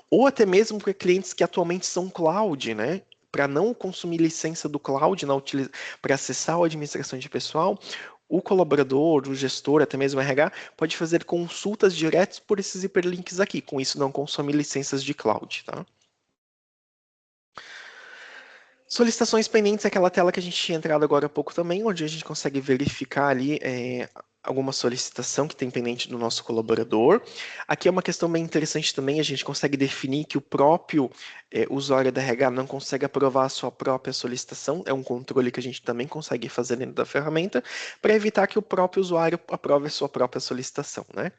S1: Ou até mesmo para clientes que atualmente são cloud, né? Para não consumir licença do cloud para acessar a administração de pessoal, o colaborador, o gestor, até mesmo o RH, pode fazer consultas diretas por esses hiperlinks aqui. Com isso, não consome licenças de cloud, tá? Solicitações pendentes é aquela tela que a gente tinha entrado agora há pouco também, onde a gente consegue verificar ali alguma solicitação que tem pendente do nosso colaborador. Aqui é uma questão bem interessante também, a gente consegue definir que o próprio usuário da RH não consegue aprovar a sua própria solicitação, é um controle que a gente também consegue fazer dentro da ferramenta, para evitar que o próprio usuário aprove a sua própria solicitação, né?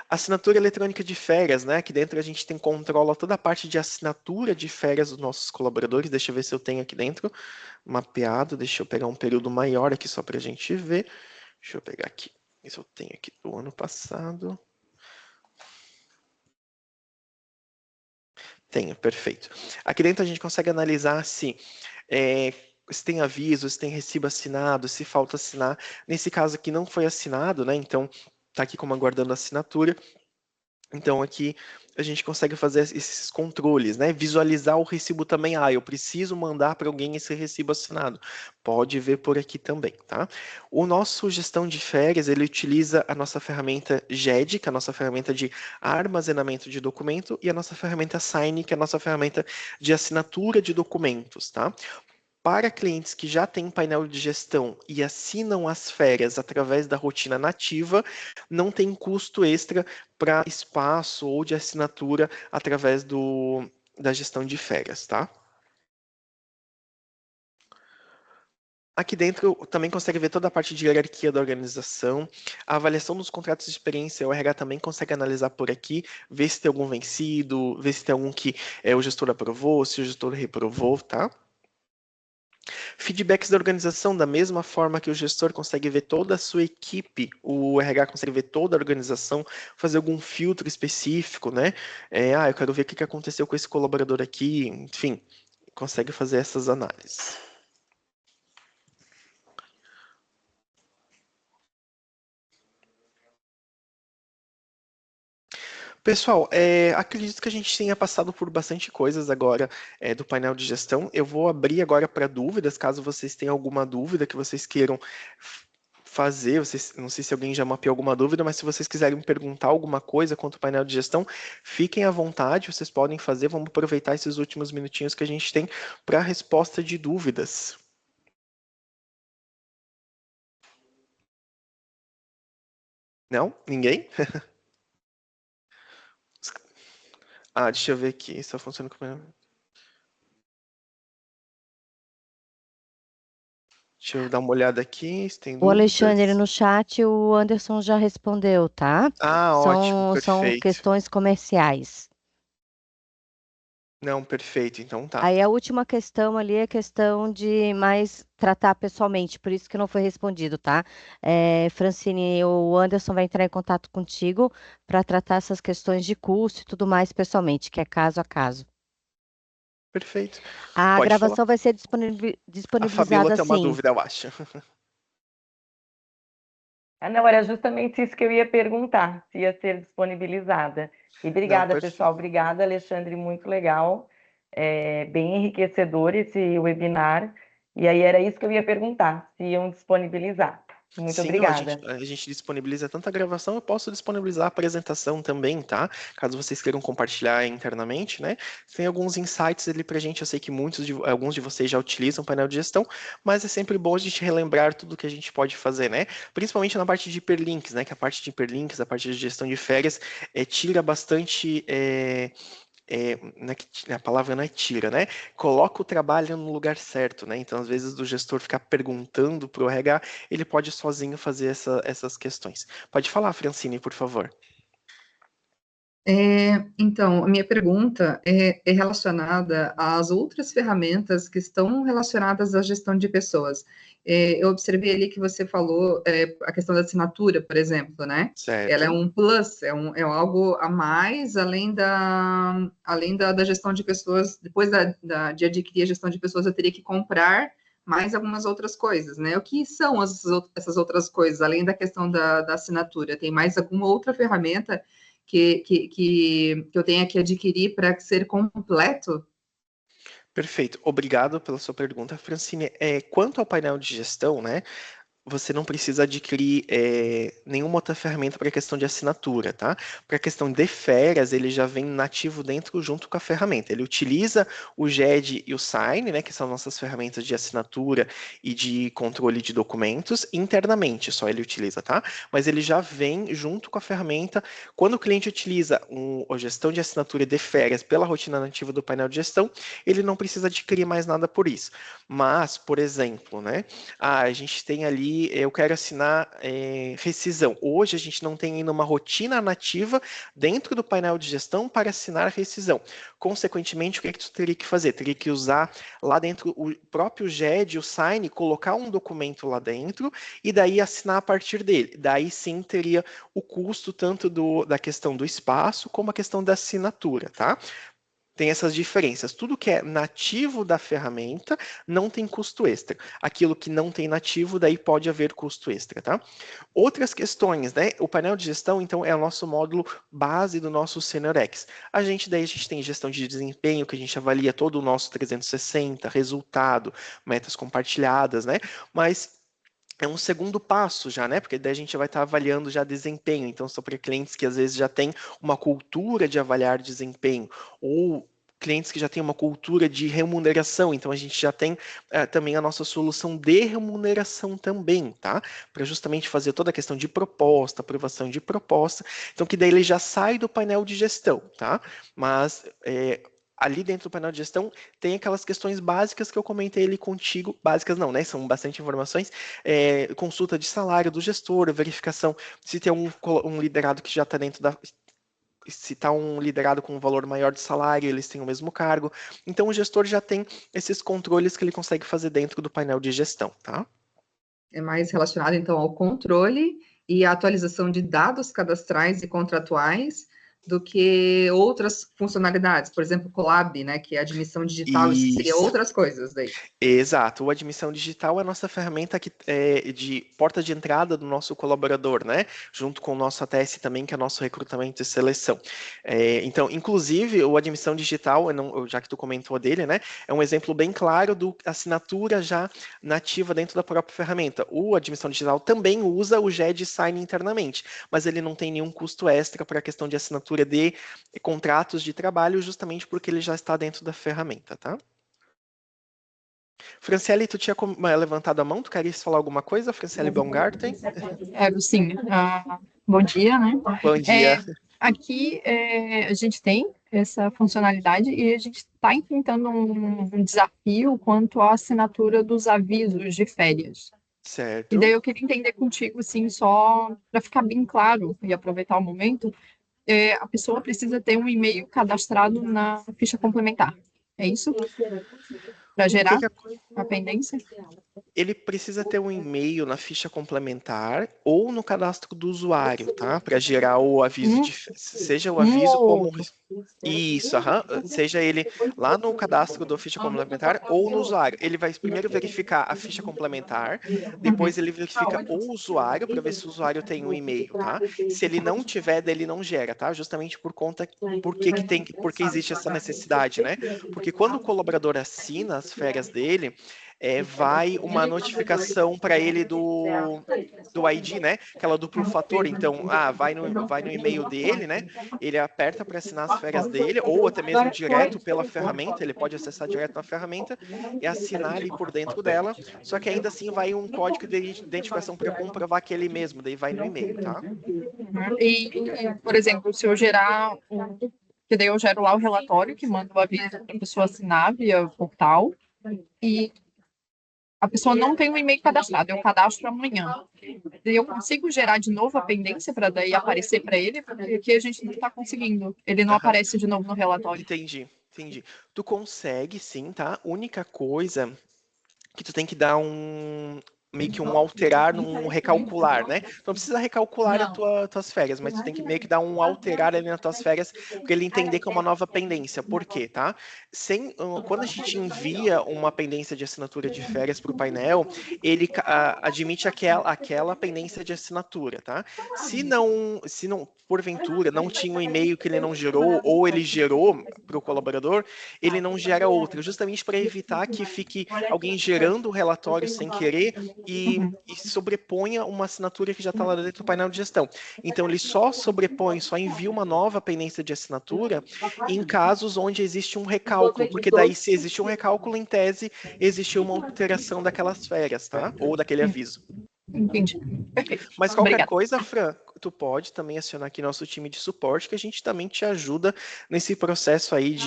S1: Assinatura eletrônica de férias, né? Aqui dentro a gente tem controla toda a parte de assinatura de férias dos nossos colaboradores. Deixa eu ver se eu tenho aqui dentro mapeado. Deixa eu pegar um período maior aqui só para a gente ver. Deixa eu pegar aqui. Isso eu tenho aqui do ano passado. Tenho, perfeito. Aqui dentro a gente consegue analisar se tem aviso, se tem recibo assinado, se falta assinar. Nesse caso aqui não foi assinado, né? Então tá aqui como aguardando a assinatura. Então, aqui a gente consegue fazer esses controles, né? Visualizar o recibo também. Ah, eu preciso mandar para alguém esse recibo assinado. Pode ver por aqui também, tá? O nosso gestão de férias, ele utiliza a nossa ferramenta GED, que é a nossa ferramenta de armazenamento de documento, e a nossa ferramenta Sign, que é a nossa ferramenta de assinatura de documentos, tá? Para clientes que já têm painel de gestão e assinam as férias através da rotina nativa, não tem custo extra para espaço ou de assinatura através da gestão de férias, tá? Aqui dentro também consegue ver toda a parte de hierarquia da organização, a avaliação dos contratos de experiência, o RH também consegue analisar por aqui, ver se tem algum vencido, ver se tem algum que o gestor aprovou, se o gestor reprovou, tá? Feedbacks da organização, da mesma forma que o gestor consegue ver toda a sua equipe, o RH consegue ver toda a organização, fazer algum filtro específico, né? Eu quero ver o que aconteceu com esse colaborador aqui, enfim, consegue fazer essas análises. Pessoal, acredito que a gente tenha passado por bastante coisas agora do painel de gestão. Eu vou abrir agora para dúvidas, caso vocês tenham alguma dúvida que vocês queiram fazer. Não sei se alguém já mapeou alguma dúvida, mas se vocês quiserem me perguntar alguma coisa quanto ao painel de gestão, fiquem à vontade, vocês podem fazer. Vamos aproveitar esses últimos minutinhos que a gente tem para a resposta de dúvidas. Não? Ninguém? Deixa eu ver aqui, só funciona com... Deixa eu dar uma olhada aqui, se tem
S2: O Alexandre
S1: dúvidas.
S2: no chat, o Anderson já respondeu, tá?
S1: Ótimo,
S2: São
S1: perfeito.
S2: questões comerciais.
S1: Não, perfeito, então tá.
S2: Aí a última questão ali é questão de mais tratar pessoalmente, por isso que não foi respondido, tá? Francine, o Anderson vai entrar em contato contigo para tratar essas questões de custo e tudo mais pessoalmente, que é caso a caso.
S1: Perfeito.
S2: A
S1: Pode falar.
S2: gravação vai ser
S1: A Fabiola
S2: disponibilizada
S1: tem uma
S2: assim.
S1: dúvida, eu acho.
S3: Não, era justamente isso que eu ia perguntar, se ia ser disponibilizada. E
S1: Não,
S3: obrigada, pessoal.
S1: perfeito.
S3: Obrigada, Alexandre, muito legal. Bem enriquecedor esse webinar. E aí era isso que eu ia perguntar, se iam disponibilizar. Muito
S1: Sim,
S3: obrigada.
S1: a gente disponibiliza tanto a gravação, eu posso disponibilizar a apresentação também, tá? Caso vocês queiram compartilhar internamente, né? Tem alguns insights ali pra gente, eu sei que alguns de vocês já utilizam o painel de gestão, mas é sempre bom a gente relembrar tudo que a gente pode fazer, né? Principalmente na parte de hiperlinks, né? Que a parte de hiperlinks, a parte de gestão de férias, tira bastante... a palavra não é tira, né? Coloca o trabalho no lugar certo, né? Então, às vezes, do gestor ficar perguntando para o RH, ele pode sozinho fazer essas questões. Pode falar, Francine, por favor.
S4: Então, a minha pergunta é relacionada às outras ferramentas que estão relacionadas à gestão de pessoas. Eu observei ali que você falou a questão da assinatura, por exemplo, né? Ela é
S1: Certo.
S4: um plus, é algo a mais, além da gestão de pessoas. Depois de adquirir a gestão de pessoas, eu teria que comprar mais algumas outras coisas, né? O que são essas outras coisas, além da questão da assinatura? Tem mais alguma outra ferramenta que eu tenha que adquirir para ser completo?
S1: Perfeito. Obrigado pela sua pergunta, Francine. Quanto ao painel de gestão, né? Você não precisa adquirir nenhuma outra ferramenta para a questão de assinatura, tá? Para a questão de férias, ele já vem nativo dentro junto com a ferramenta. Ele utiliza o GED e o Sign, né, que são nossas ferramentas de assinatura e de controle de documentos, internamente, só ele utiliza, tá? Mas ele já vem junto com a ferramenta. Quando o cliente utiliza a gestão de assinatura de férias pela rotina nativa do painel de gestão, ele não precisa adquirir mais nada por isso. Mas, por exemplo, né, a gente tem ali eu quero assinar rescisão. Hoje a gente não tem ainda uma rotina nativa dentro do painel de gestão para assinar rescisão. Consequentemente, o que é que tu teria que fazer? Teria que usar lá dentro o próprio GED, o Sign, colocar um documento lá dentro e daí assinar a partir dele. Daí sim teria o custo tanto da questão do espaço como a questão da assinatura, tá? Tem essas diferenças. Tudo que é nativo da ferramenta não tem custo extra. Aquilo que não tem nativo, daí pode haver custo extra, tá? Outras questões, né? O painel de gestão, então, é o nosso módulo base do nosso SeniorX. A gente tem gestão de desempenho, que a gente avalia todo o nosso 360, resultado, metas compartilhadas, né? Mas é um segundo passo já, né? Porque daí a gente vai estar avaliando já desempenho. Então, são para clientes que às vezes já têm uma cultura de avaliar desempenho, ou clientes que já têm uma cultura de remuneração. Então, a gente já tem também a nossa solução de remuneração também, tá? Para justamente fazer toda a questão de proposta, aprovação de proposta. Então, que daí ele já sai do painel de gestão, tá? Mas ali dentro do painel de gestão tem aquelas questões básicas que eu comentei ali contigo, básicas não, né? São bastante informações, consulta de salário do gestor, verificação se tem um liderado que já está dentro da... Se está um liderado com um valor maior de salário, eles têm o mesmo cargo. Então, o gestor já tem esses controles que ele consegue fazer dentro do painel de gestão, tá?
S4: É mais relacionado, então, ao controle e à atualização de dados cadastrais e contratuais do que outras funcionalidades, por exemplo, Colab, né, que é admissão digital, isso seria outras coisas daí.
S1: Exato, o Admissão Digital é a nossa ferramenta de porta de entrada do nosso colaborador, né? Junto com o nosso ATS também, que é o nosso recrutamento e seleção. Então, inclusive, o Admissão Digital, já que tu comentou dele, né? É um exemplo bem claro do assinatura já nativa dentro da própria ferramenta. O Admissão Digital também usa o GED Sign internamente, mas ele não tem nenhum custo extra para a questão de assinatura de contratos de trabalho, justamente porque ele já está dentro da ferramenta, tá? Franciele, tu tinha levantado a mão, tu querias falar alguma coisa, Franciele Baumgarten?
S5: Sim. Bom dia, né?
S1: Bom dia.
S5: Aqui a gente tem essa funcionalidade e a gente está enfrentando um desafio quanto à assinatura dos avisos de férias.
S1: Certo.
S5: E daí eu queria entender contigo, assim, só para ficar bem claro e aproveitar o momento, a pessoa precisa ter um e-mail cadastrado na ficha complementar. É isso? Para gerar a pendência?
S1: Ele precisa ter um e-mail na ficha complementar ou no cadastro do usuário, tá? Para gerar o aviso seja o aviso como isso, seja ele lá no cadastro da ficha complementar ou no usuário. Ele vai primeiro verificar a ficha complementar, depois ele verifica o usuário para ver se o usuário tem um e-mail, tá? Se ele não tiver, daí ele não gera, tá? Justamente porque existe essa necessidade, né? Porque quando o colaborador assina as férias dele, vai uma notificação para ele do ID, né? Aquela duplo fator. Então, vai no e-mail dele, né? Ele aperta para assinar as férias dele, ou até mesmo direto pela ferramenta, ele pode acessar direto na ferramenta e assinar ali por dentro dela. Só que ainda assim vai um código de identificação para comprovar que é ele mesmo, daí vai no e-mail, tá?
S5: E, por exemplo, se eu gerar que daí eu gero lá o relatório que manda o aviso para a pessoa assinar via portal e a pessoa não tem um e-mail cadastrado, eu cadastro amanhã. E eu consigo gerar de novo a pendência para daí aparecer para ele, porque aqui a gente não está conseguindo. Ele não aparece de novo no relatório.
S1: Entendi. Tu consegue sim, tá? Única coisa que tu tem que dar meio que alterar, recalcular, né? Tu não precisa recalcular as tuas férias, mas tu tem que meio que dar alterar ali nas tuas férias, para ele entender que é uma nova pendência. Por quê, tá? Quando a gente envia uma pendência de assinatura de férias para o painel, ele admite aquela pendência de assinatura, tá? Se não, porventura, não tinha um e-mail que ele não gerou, ou ele gerou para o colaborador, ele não gera outra, justamente para evitar que fique alguém gerando o relatório sem querer e sobreponha uma assinatura que já está lá dentro do painel de gestão. Então, ele só envia uma nova pendência de assinatura em casos onde existe um recálculo, porque daí, se existe um recálculo, em tese, existe uma alteração daquelas férias, tá? Ou daquele aviso.
S5: Entendi. Perfeito.
S1: Mas qualquer coisa, Fran, tu pode também acionar aqui nosso time de suporte, que a gente também te ajuda nesse processo aí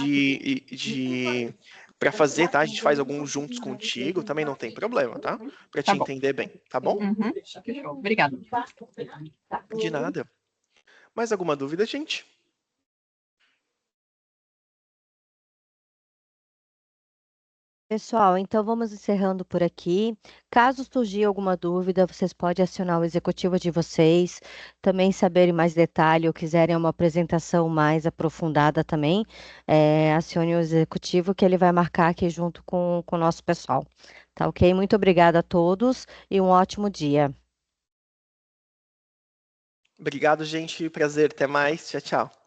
S1: para fazer, tá? A gente faz alguns juntos contigo, também não tem problema, tá? Para te entender bem, tá bom?
S5: Obrigada.
S1: De nada. Mais alguma dúvida, gente?
S2: Pessoal, então vamos encerrando por aqui. Caso surgir alguma dúvida, vocês podem acionar o executivo de vocês, também saberem mais detalhe ou quiserem uma apresentação mais aprofundada também, acione o executivo que ele vai marcar aqui junto com o nosso pessoal. Tá ok? Muito obrigada a todos e um ótimo dia.
S1: Obrigado, gente. Prazer. Até mais. Tchau, tchau.